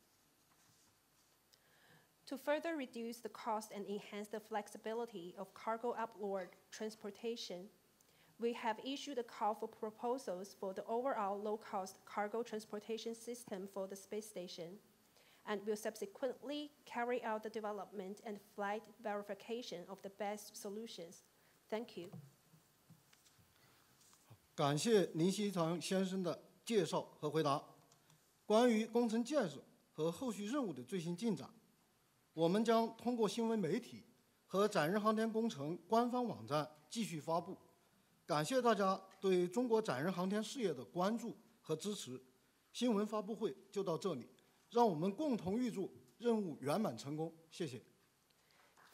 To further reduce the cost and enhance the flexibility of cargo upward transportation, we have issued a call for proposals for the overall low-cost cargo transportation system for the space station, and will subsequently carry out the development and flight verification of the best solutions. Thank you. 感谢林锡堂先生的介绍和回答。关于工程建设和后续任务的最新进展，我们将通过新闻媒体和载人航天工程官方网站继续发布。感谢大家对中国载人航天事业的关注和支持。新闻发布会就到这里，让我们共同预祝任务圆满成功。谢谢。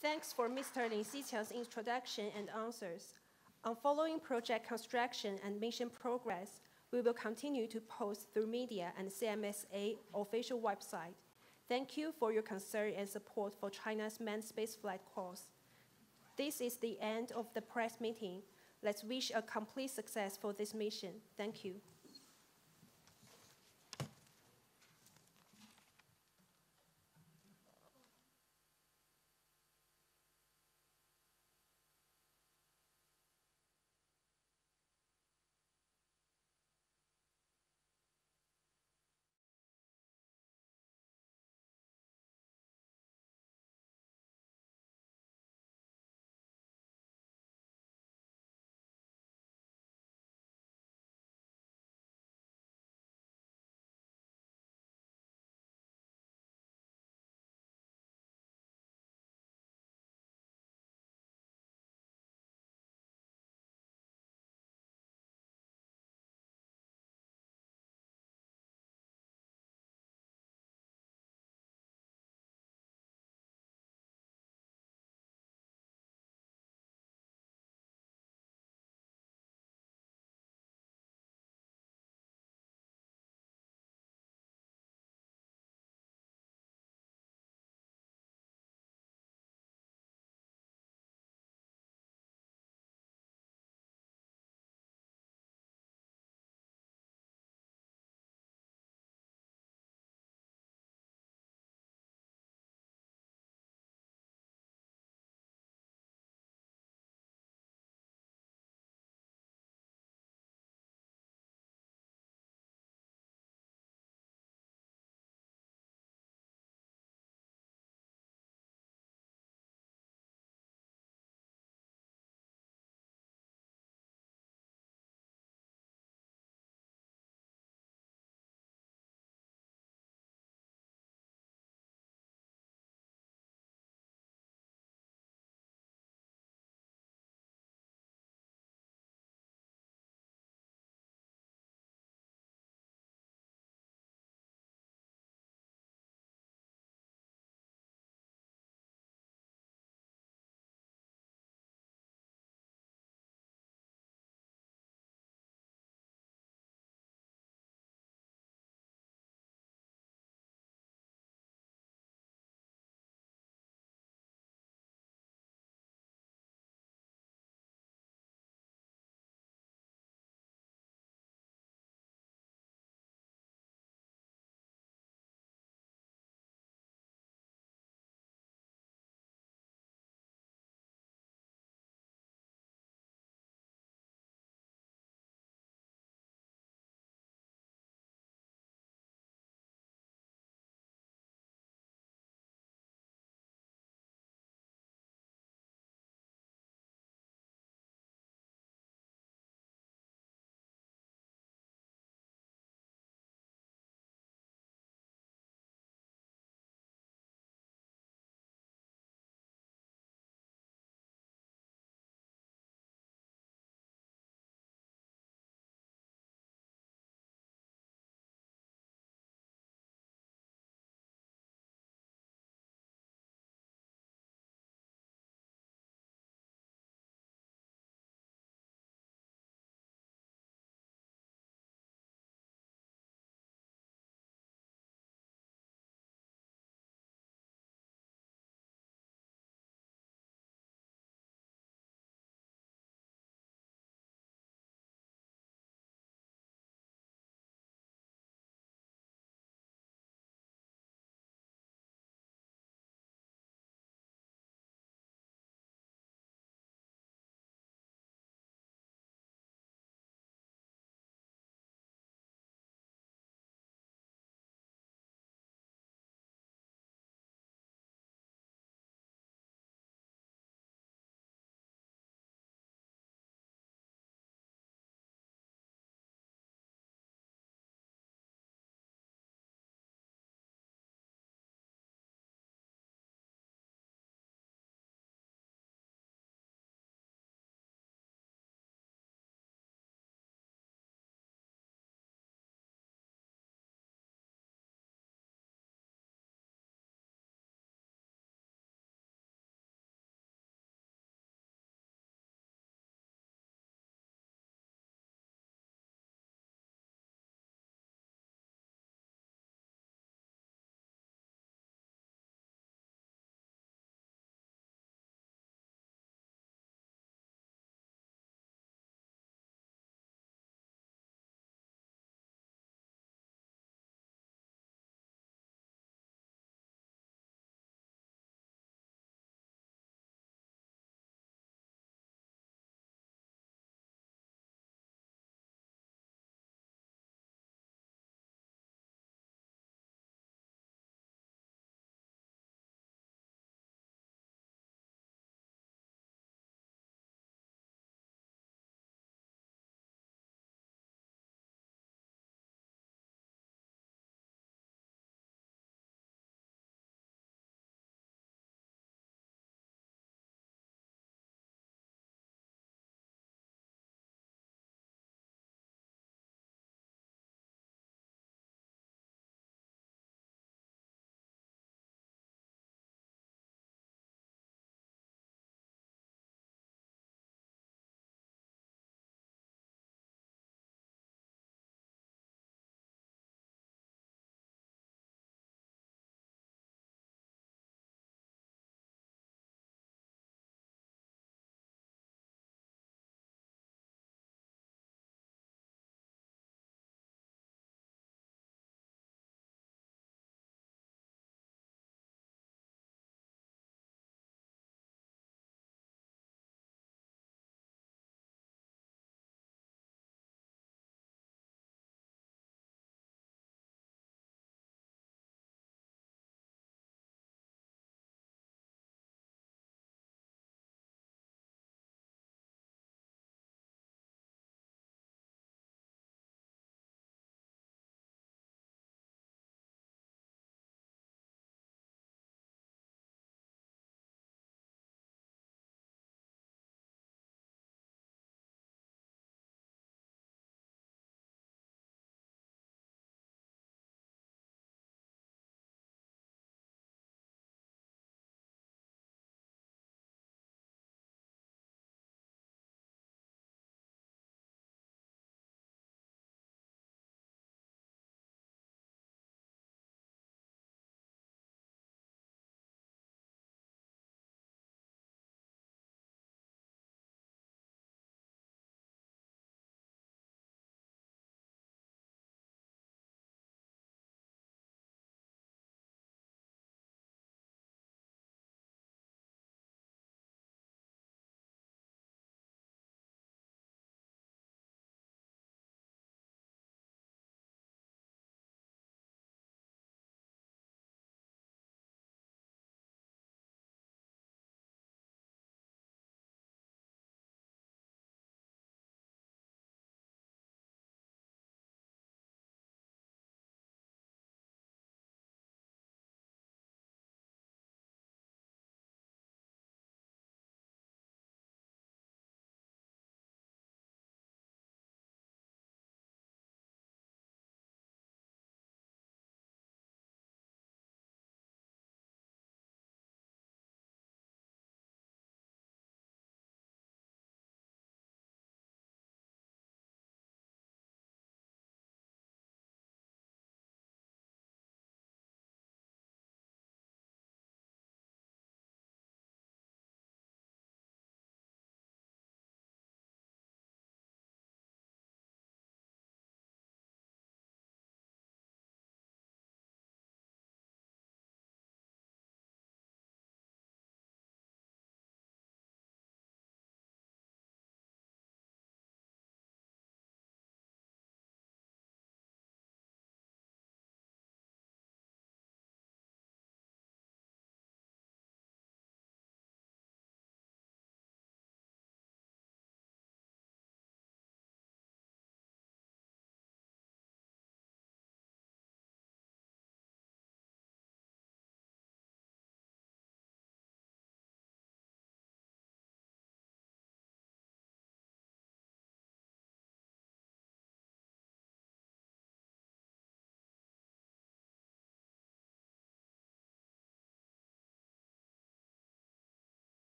Thanks for Mr. Lin Xiqiang's introduction and answers. On following project construction and mission progress, we will continue to post through media and CMSA official website. Thank you for your concern and support for China's manned spaceflight course. This is the end of the press meeting. Let's wish a complete success for this mission. Thank you.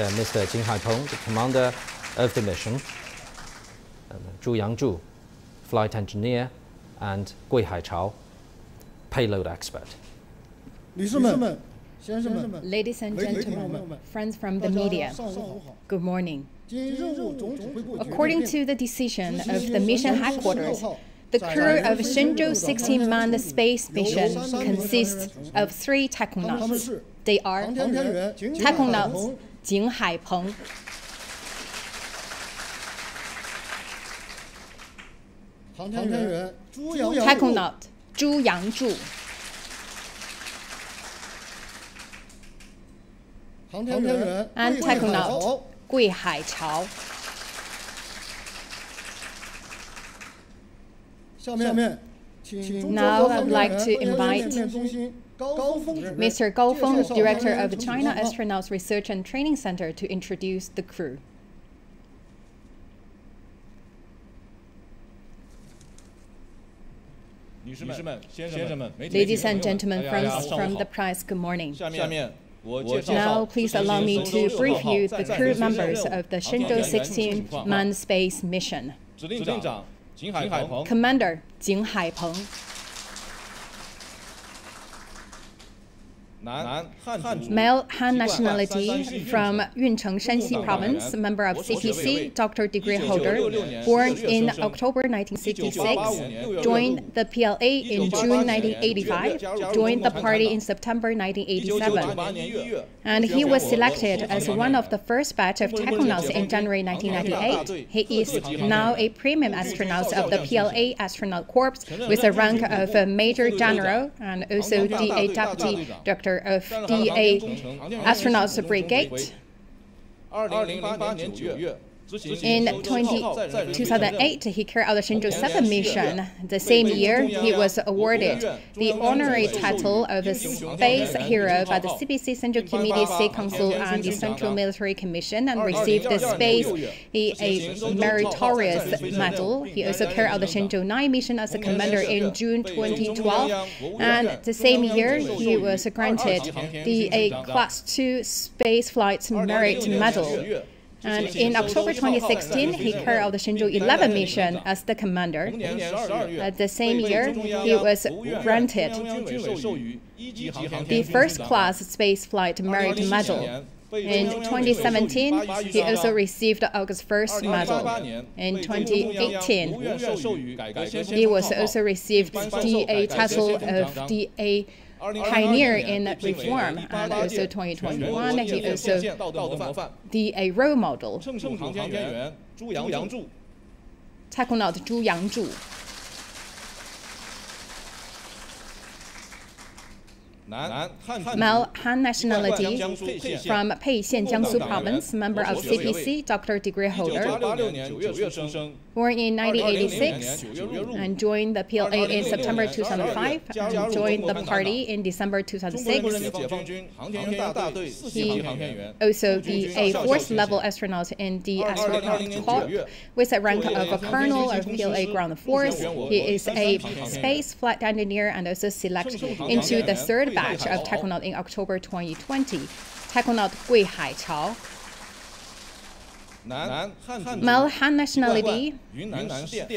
Mr. Jing Haipeng, the commander of the mission, Zhu Yangzhu, flight engineer, and Gui Haichao, payload expert. 女士们、先生们、 Ladies and 媒体 gentlemen, 朋友们， friends from the 大家 media, 上午好。 good morning. 经任务总指挥部决定 According to the decision of the mission headquarters, the crew 载人 of 飞行任务的 Shenzhou-16 manned space 由 mission 3名 consists 成员 of 3他们 tachnauts. 是 They are 航天员景海 tachnauts 鹏、 Jing Haipeng, 航天员朱阳柱、 tachonaut Zhu Yangzhu, 航天员 and 桂海 tachonaut 潮。 Gui Haichao. 下面，请中 Now 国 I'd 航 like 天 to 员科研 invite 训练中心高峰主任 Mr. Gao Feng, 介绍 Director 航天员 of 整体 China 情况。 Astronauts Research and Training Center, to introduce the crew. 女士们、先生们、媒体 Ladies 朋友 and 们 gentlemen, 大家 friends 上 from 午 the 好。 press, good morning. 下面我介 Now 绍 please allow me to brief you the crew members of the Shenzhou-16 manned space mission. 指令长景海鹏、 Commander Jing Haipeng, 男汉族 male Han nationality from Yuncheng, Shanxi Province, member of CPC, doctor degree holder, born in October 1966, joined the PLA in June 1985, joined the party in September 1987, and he was selected as one of the first batch of tachnauts in January 1998. He is now a premium astronaut of the PLA Astronaut Corps with a rank of a Major General and also DA Deputy Director of DA Astronauts Brigade. 2008年9月 In 2008, he carried out the Shenzhou-17 mission. The same year, he was awarded the honorary title of a Space Hero by the CPC Central Committee, State Council, and the Central Military Commission, and received the Space a Meritorious Medal. He also carried out the Shenzhou-9 mission as a commander in June 2012, and the same year, he was granted the Class 2 Space Flight Merit Medal. And in October 2016, he carried out the Shenzhou-11 mission as the commander. The same year, he was granted the First Class Space Flight Merit Medal. In 2017, he also received the August 1st Medal. In 2018, he was also received the title of DA Pioneer in Reform, and also 2021, he also the role model. Tachonaut Zhu Yangzhu. Male Han nationality from Peixian, Jiangsu Province, member of CPC, doctor degree holder. Born in 1986 and joined the PLA in September 2005 and joined the party in December 2006. He also the fourth level astronaut in the astronaut corps with a rank of a colonel of PLA ground force. He is a space flight engineer and also selected into the third batch of tachonaut in October 2020. Tachonaut Gui Haichao. Male Han nationality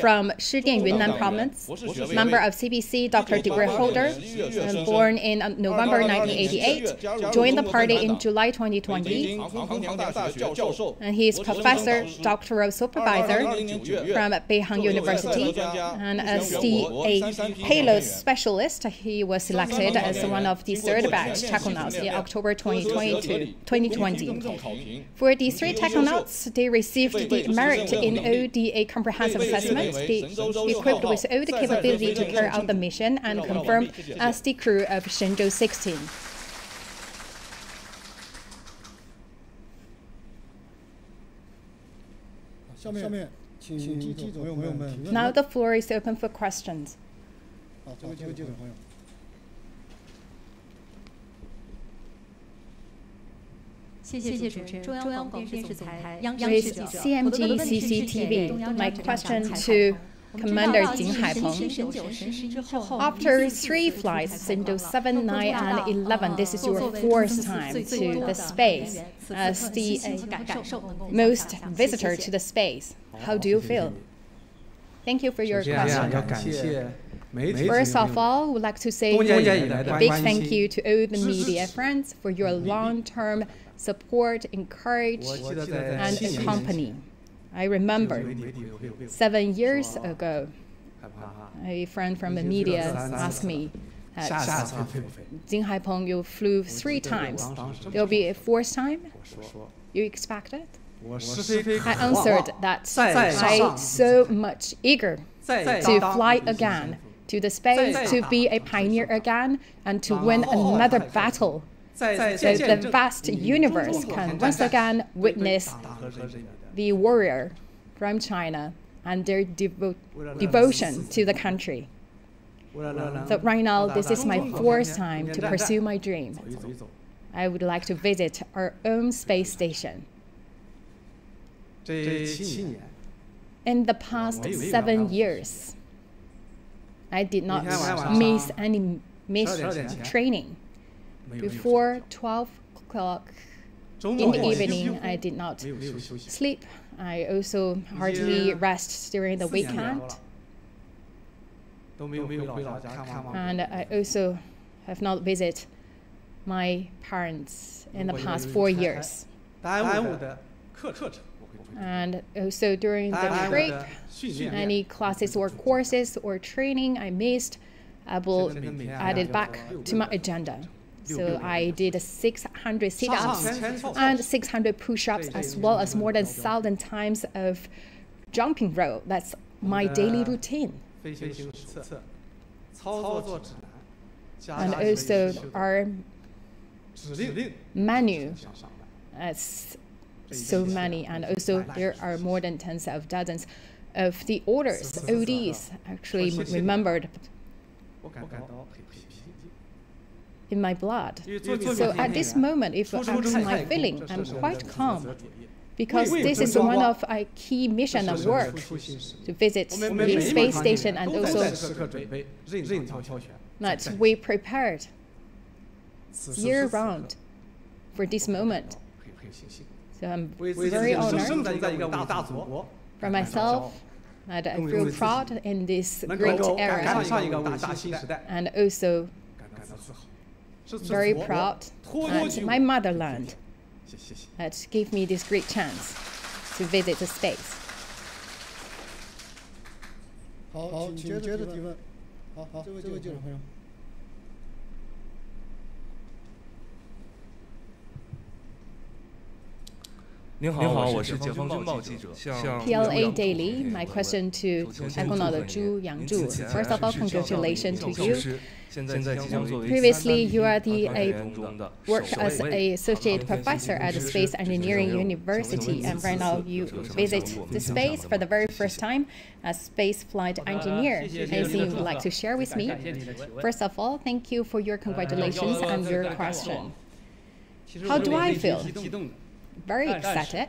from Shidian, Yunnan Province, member of CPC, doctor degree holder, born in November 1988, joined the party in July 2020, and he is professor, doctoral supervisor from Beihang University, and as the payload specialist, he was selected as one of the third batch tachonauts in October 2020. For the three tachonauts, they received the merit in ODA comprehensive assessment, equipped with all the capability to carry out the mission, and confirmed as the crew of Shenzhou-16. Now the floor is open for questions. 谢谢主持人。中央广播电视总台央视记者。 CMG CCTV. My question to Commander Jing Haipeng. After 3 flights, Shenzhou 7, 9, and 11, this is your 4th time to the space as the most visitor to the space. How do you feel? Thank you for your question. First of all, we'd like to say a big thank you to all the media friends for your long-term support, encouragement, and accompany. I remember 7 years ago, a friend from the media asked me, Jing Haipeng, you flew 3 times. There'll be a 4th time? You expect it? I answered that I'm so much eager to fly again to the space, to be a pioneer again, and to win another battle. So the vast universe can once again witness the warrior from China and their devotion to the country. So right now, this is my 4th time to pursue my dream. I would like to visit our own space station. In the past 7 years, I did not miss any training. Before 12 o'clock in the evening, I did not sleep. I also hardly rest during the weekend. And I also have not visited my parents in the past 4 years. And also during the trip, any classes or courses or training I missed, I will add it back to my agenda. So I did 600 sit-ups and 600 push-ups, as well as more than 1,000 times of jumping rope. That's my daily routine. And also our menu, so many, and also there are more than tens of dozens of the orders, ODs, actually remembered in my blood. So at this moment, if you ask my feeling, I'm quite calm, because this is one of our key mission of work, to visit the space station, and also that we prepared year-round for this moment. So I'm very honored for myself, that I feel proud in this great era, and also very proud at my motherland that gave me this great chance to visit the space. 好，请接着提问。好，这位记者朋友。您好，我是解放军报记者。PLA Daily, my question to Astronaut Zhu Yangzhu. First of all, congratulations to you. Previously, you are worked as an associate professor at the Space Engineering University, and right now you visit the space for the very first time as space flight engineer. Anything you would like to share with me? First of all, thank you for your congratulations and your question. How do I feel? Very excited.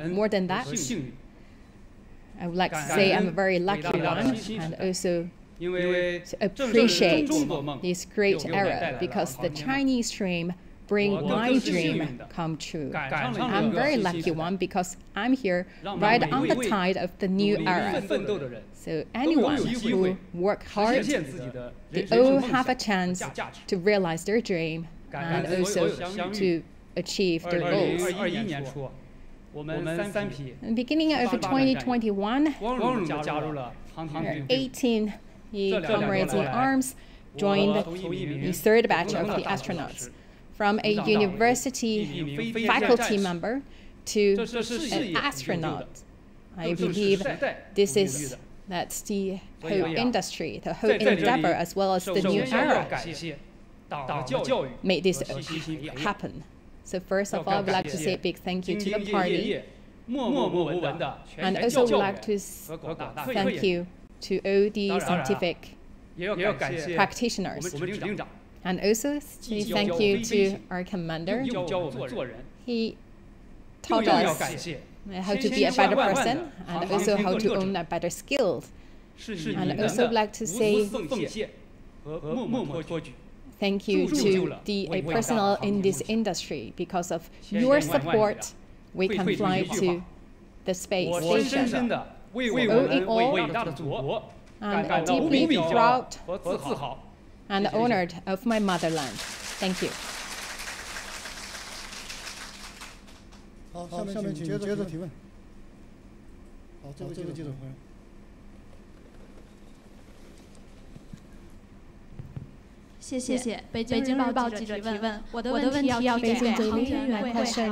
More than that, I would like to say I'm a very lucky one, and also to appreciate this great era, because the Chinese dream bring my dream come true. I'm very lucky one, because I'm here right on the tide of the new era. So anyone who work hard, they all have a chance to realize their dream and also to achieve their goals. In the beginning of 2021, 18 comrades in arms joined the 3rd batch of the astronauts, from a university faculty member to an astronaut. I believe that's the whole industry, the whole endeavor, as well as the new era made this happen. So first of all, I would like to say a big thank you to the party, and also would like to thank you to all the scientific practitioners, and also say thank you to our commander. He taught us how to be a better person, and also how to own a better skills. And I also like to say thank you to the personnel in this industry. Because of your support, we can fly to the space station. All in all, I'm deeply proud and honored of my motherland. Thank you. 好，下面请接着提问。好，这位记者朋友。谢谢。北京日报记者提问，我的问题要提给航天员桂海潮。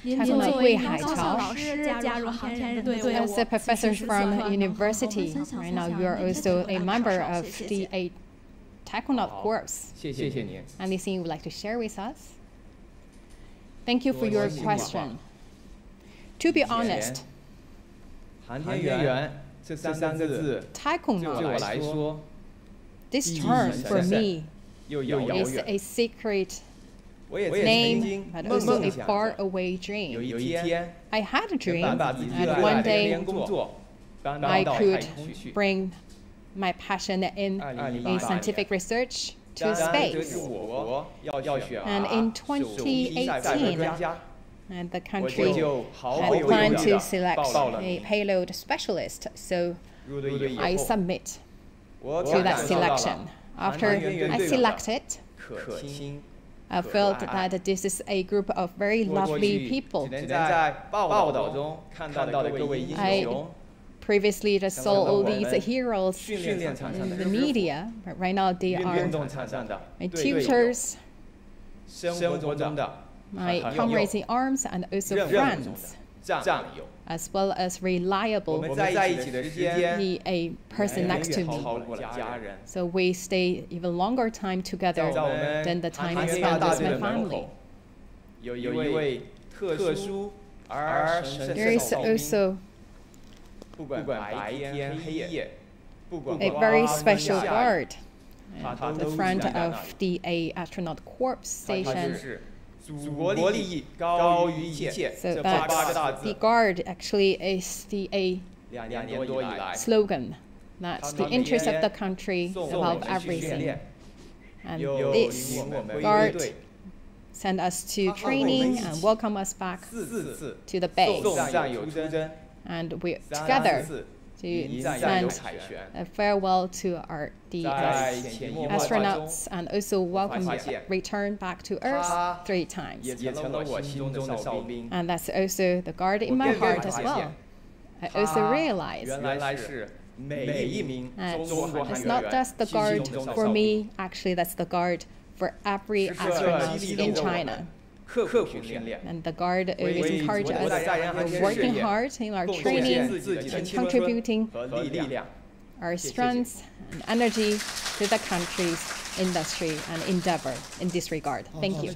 您作为高校老师加入航天人队伍， As a professor from university, right now you are also a member of the Taikonaut Corps. 谢谢您。 Anything you would like to share with us? Thank you for your question. To be honest, 航天员这三个字，对我来说 this term for me is a secret name, but also a faraway dream. I had a dream that one day I could bring my passion in a scientific research to space. And in 2018, and the country had planned to select a payload specialist, so I submit to that selection. After I selected, I felt that this is a group of very lovely people. I previously just saw all these heroes in the media, but right now they are my tutors, my comrades in arms, and also friends, as well as reliable a person next to me. So we stay even longer time together than the time I spent with my family. There is also a very special guard at the front of the astronaut corps station. So that the guard actually is the slogan. That's the interest of the country above everything. And this guard sent us to training and welcome us back to the base. And we together to send a farewell to the astronauts and also welcome return back to Earth 3 times. And that's also the guard in my heart as well. I also realize it's not just the guard for me, actually that's the guard for every astronaut in China. And the guard always encourages us working hard in our training and contributing our strengths and energy to the country's industry and endeavor in this regard. Thank you.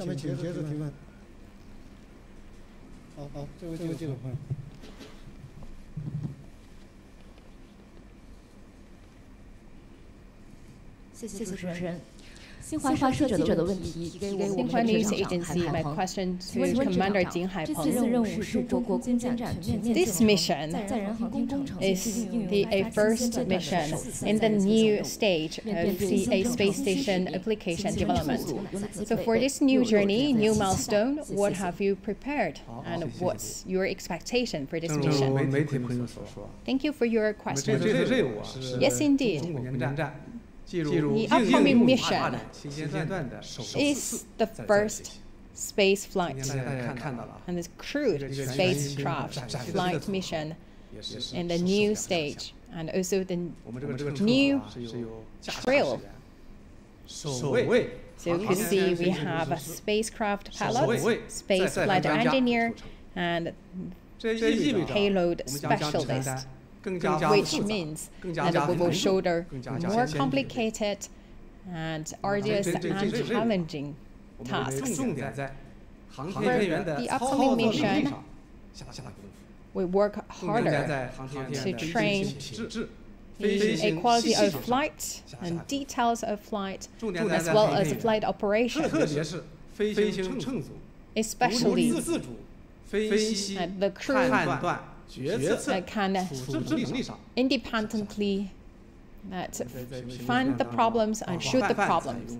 谢谢主持人。新华社记者的问题提给我们的是长海鹏。请问Commander金海鹏，这次任务是中国空间站全面建成载人航天工程 is the first mission in the new stage of the space station application development. So for this new journey, new milestone, what have you prepared and what's your expectation for this mission? Thank you for your question. Yes, indeed. The upcoming mission is the first space flight and this crewed spacecraft flight mission in the new stage and also the new trail. So you can see we have a spacecraft pilot, space flight engineer, and payload specialist, which means that we will shoulder more complicated and arduous and challenging tasks. For the upcoming mission, we work harder to train the quality of flight and details of flight, as well as flight operation, especially and the crew can independently find the problems and shoot the problems.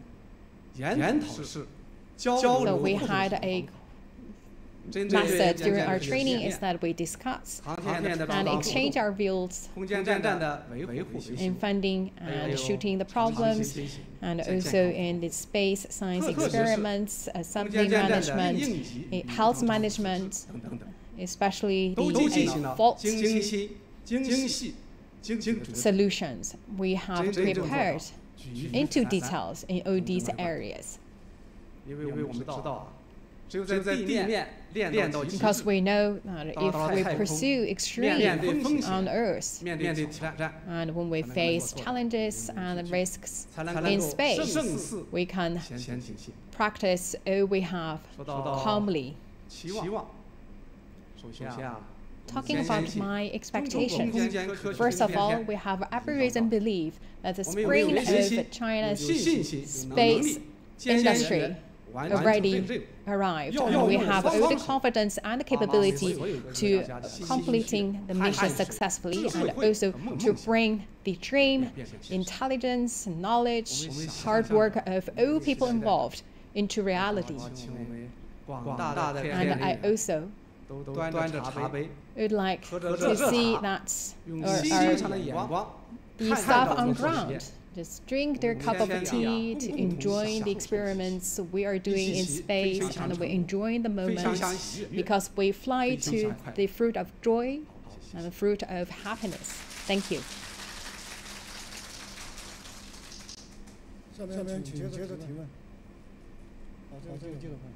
So we had a method during our training is that we discuss and exchange our views in funding and shooting the problems, and also in the space science experiments, assembly management, health management, especially the fault solutions. We have prepared into details in all these areas. Because we know that if we pursue extreme on Earth, and when we face challenges and risks in space, we can practice all we have calmly. Talking about my expectations, first of all, we have every reason to believe that the spring of China's space industry already arrived, and we have all the confidence and the capability to completing the mission successfully, and also to bring the dream, intelligence, knowledge, hard work of all people involved into reality. And I also would like to see that the staff on ground just drink their cup of tea to enjoy the experiments we are doing in space, and we enjoy the moment because we fly to the fruit of joy and the fruit of happiness. Thank you. 下面请接着提问。好，这个记者朋友。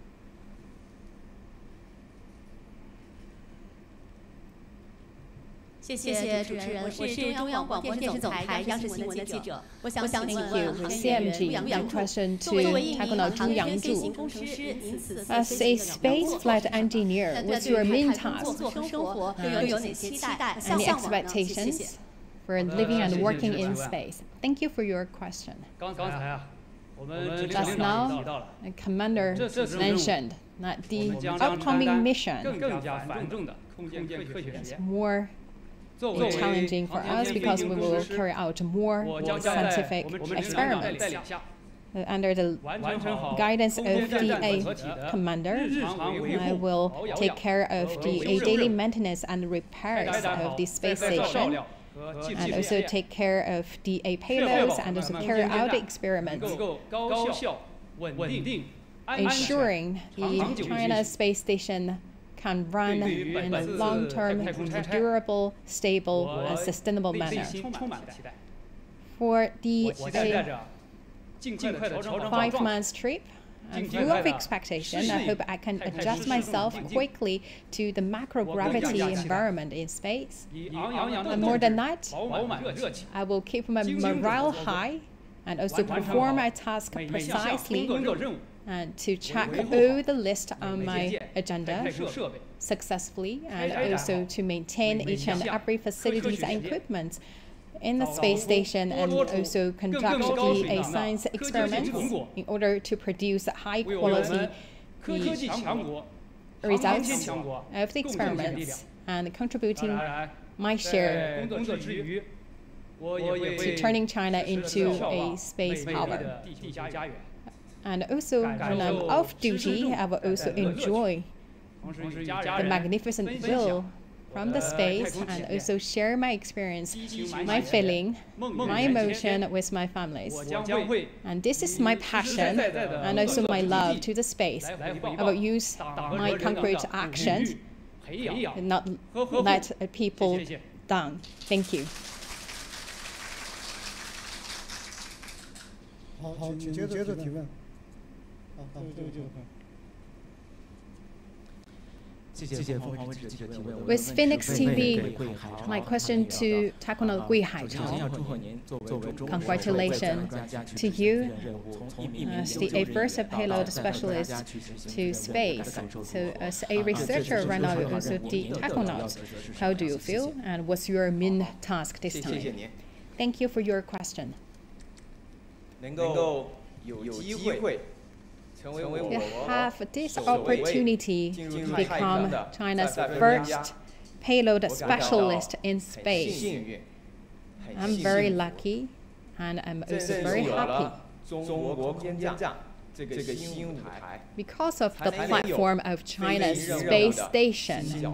谢谢主持人，我是中央广播电视总台央视新闻的记者。我想请问航天员朱杨柱，作为一名航天飞行工程师，您此次飞行的任务， flight engineer, what's your main task 又有哪些期待、 and expectations for living and working in space? Thank you for your question. Just now, the commander mentioned that the upcoming mission is more challenging for us because we will carry out more scientific experiments. Under the guidance of the commander, I will take care of the daily maintenance and repairs of the space station, and also take care of the payloads and also carry out the experiments, ensuring the China space station can run in a long-term, durable, stable, and sustainable manner. For the 5-month trip, I'm full of expectation. I hope I can adjust myself quickly to the macrogravity environment in space. And more than that, I will keep my morale high and also perform my task precisely, and to check all the list on my agenda successfully, and also to maintain each and every facilities and equipment in the space station, and also conduct the science experiments in order to produce high quality results of the experiments, and contributing my share to turning China into a space power. And also, when I'm off duty, I will also enjoy the magnificent view from the space, and also share my experience, my feeling, my emotion with my families. And this is my passion and also my love to the space. I will use my concrete action and not let people down. Thank you. 好，请接着提问。With Phoenix TV, my question to Taekwondo Gui Haichao. Congratulations to you as the first payload specialist to space. So as a researcher right now, also the Taekwondo, how do you feel, and what's your main task this time? Thank you for your question. to have this opportunity to become China's first payload specialist in space. I'm very lucky, and I'm also very happy. Because of the platform of China's space station,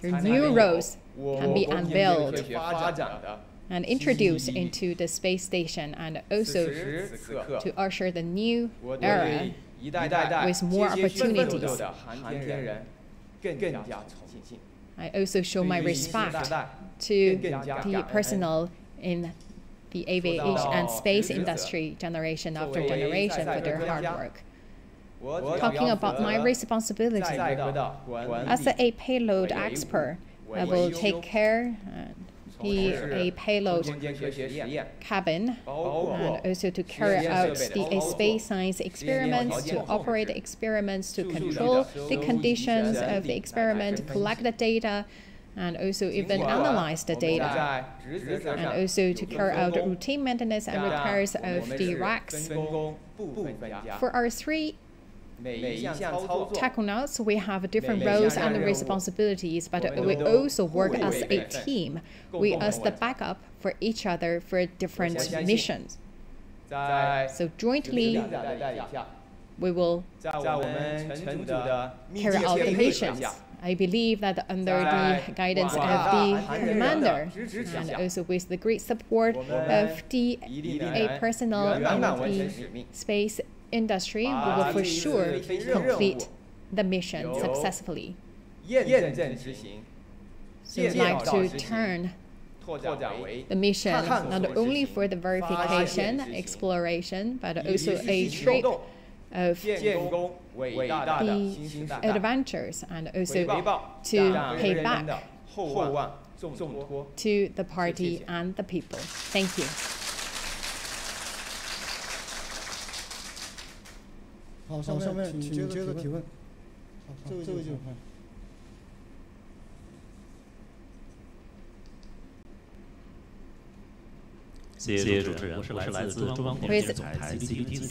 their new roles can be unveiled and introduced into the space station, and also to usher the new era with more opportunities. I also show my respect to the personnel in the aviation and space industry generation after generation for their hard work. Talking about my responsibility, as a payload expert, I will take care and be a payload cabin, and also to carry out the space science experiments, to operate the experiments, to control the conditions of the experiment, collect the data, and also even analyze the data, and also to carry out routine maintenance and repairs of the racks. For our 3 Taconauts, we have different roles and responsibilities, but we also work as a team. We as the backup for each other for different missions. So jointly, we will carry out the missions. I believe that under the guidance of the commander, and also with the great support of the personnel in the space industry, we will for sure complete the mission successfully. So I'd like to turn the mission not only for the verification, exploration, but also a trip of the adventures, and also to pay back to the party and the people. Thank you. With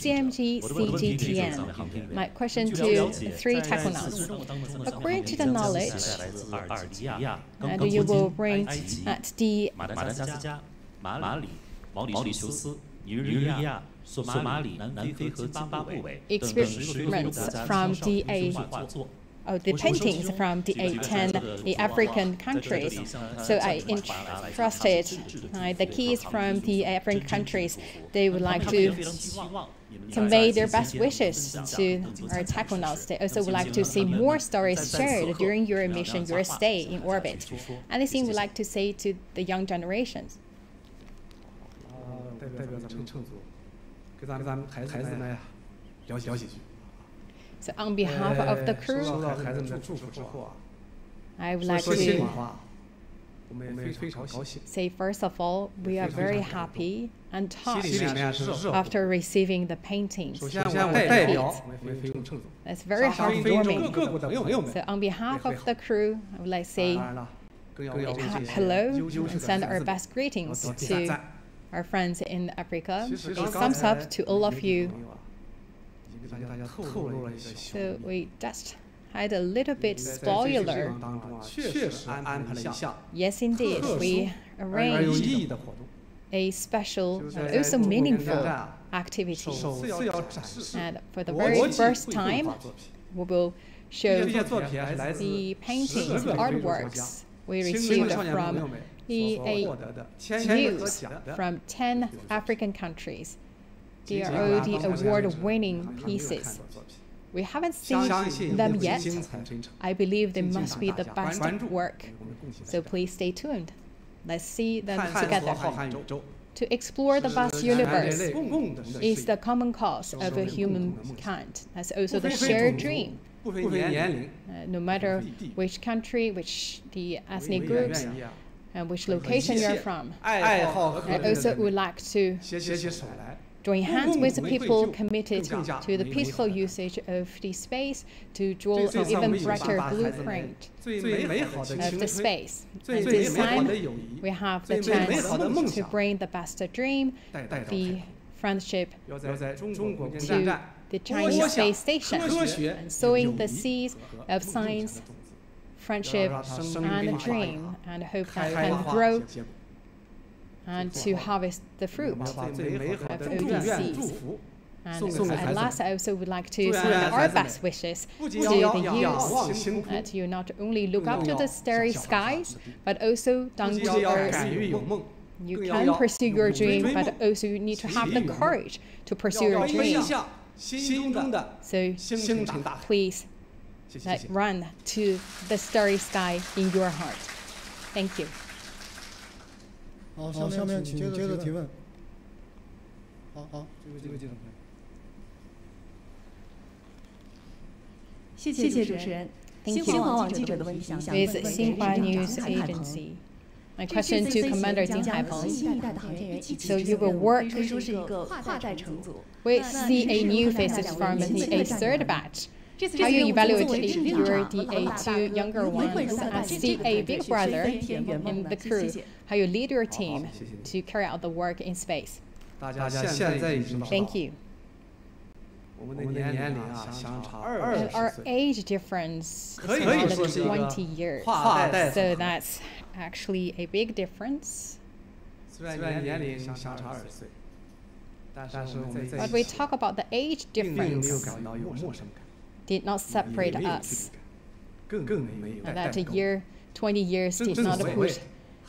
CMG CGTN, my question to 3 Taconauts. According to the knowledge that you will bring at the experiments from the paintings from the 10 African countries. So I entrusted the keys from the African countries. They would like to convey their best wishes to our Taconauts. They also would like to see more stories shared during your mission, your stay in orbit. Anything you would like to say to the young generations? So on behalf of the crew, I would like to say, first of all, we are very happy and touched after receiving the paintings. That's very heartwarming. So on behalf of the crew, I would like to say hello and send our best greetings to our friends in Africa. A thumbs up to all of you. So we just had a little bit spoiler. Yes, indeed, we arranged a special and also meaningful activity. And for the very first time, we will show the paintings, the artworks we received from the news from 10 African countries. They are all the award-winning pieces. We haven't seen them yet. I believe they must be the best work. So please stay tuned. Let's see them together. To explore the vast universe is the common cause of humankind. That's also the shared dream. No matter which country, which the ethnic groups, and which location you're from. I also would like to join hands with the people committed to the peaceful usage of the space to draw an even brighter blueprint of the space. And this time, we have the chance to bring the best dream, the friendship, to the Chinese space station, and sowing the seeds of science, friendship, and a dream, and hope that can grow and to harvest the fruit of ODCs. And at last, I also would like to send our best wishes to the youth that you not only look up to the starry skies, but also down to earth. You can pursue your dream, but also you need to have the courage to pursue your dream. So please run to the starry sky in your heart. Thank you. 好，下面请接着提问。好，这位记者朋友。谢谢主持人。新华网记者的问题想问 With Xinhua News Agency. My question to Commander Jin Haipeng. So you will work with CA new faces from the third batch. How you evaluate your DA2 younger ones as CA big brother in the crew? How you lead your team to carry out the work in space? Thank you. Our age difference is around 20 years, so that's actually a big difference. But we talk about the age difference did not separate us. That a year, 20 years did not put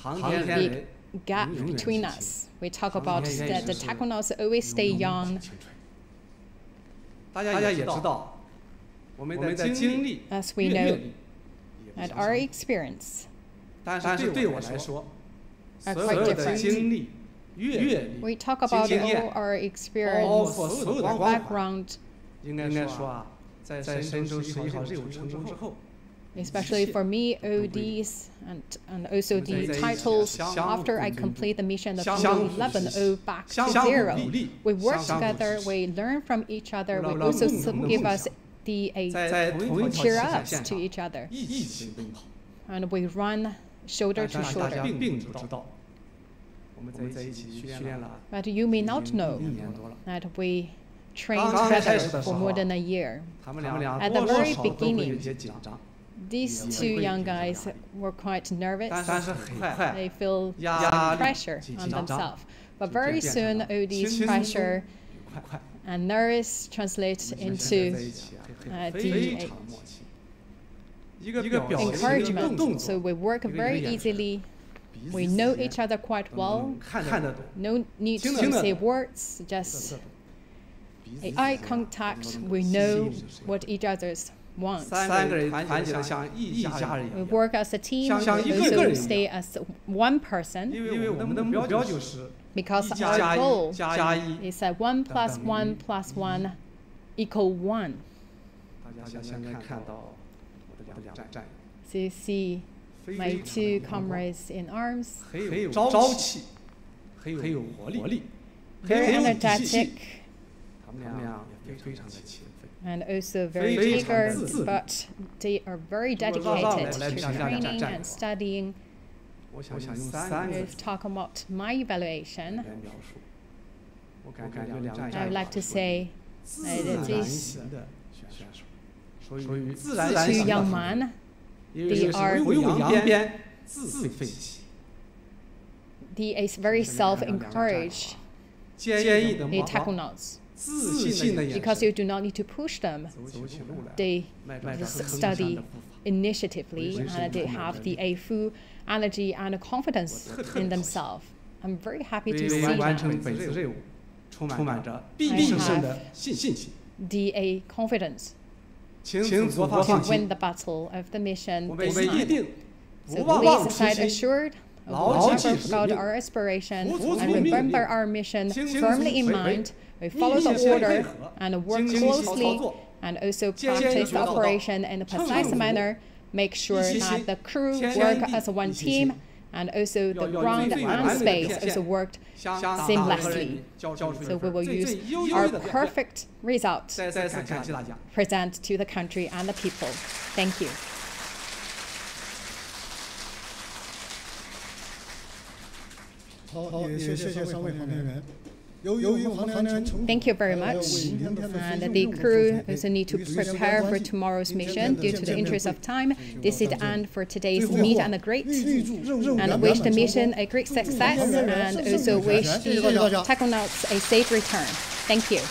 a big gap between us. We talk about that the taconauts always stay young. As we know, and our experience are quite different. We talk about all our experience, background, especially for me, ODs and also the titles after I complete the mission of 11 back to 0. We work together, we learn from each other, we also give us the cheer ups to each other. And we run shoulder to shoulder. But you may not know that we trained together for more than a year. At the very beginning, these two young guys were quite nervous. They feel pressure on themselves. But very soon, all these pressure and nervous translate into the encouragement. So we work very easily. We know each other quite well. No need to say words, just eye contact. We know what each other's wants. We work as a team. We also stay as one person. Because our goal is that 1 + 1 + 1 = 1. So you see my two comrades in arms. Very energetic and also very eager, but they are very dedicated to training and studying. We've talked about my evaluation. I would like to say that these two young men, they are very self-encouraged. They taconauts. Because you do not need to push them. They study initiatively and they have the full energy and confidence in themselves. I'm very happy to see that. I have the confidence to win the battle of the mission this time. So please side assured, we'll never forget our aspiration and remember our mission firmly in mind. We follow the order and work closely and also practice the operation in a precise manner. Make sure that the crew work as one team and also the ground and space also worked seamlessly. So we will use our perfect result present to the country and the people. Thank you. 好，也谢谢3位航天员。Thank you very much. And the crew also need to prepare for tomorrow's mission. Due to the interest of time, this is the end for today's meet and greet. And wish the mission a great success, and also wish the taconauts a safe return. Thank you.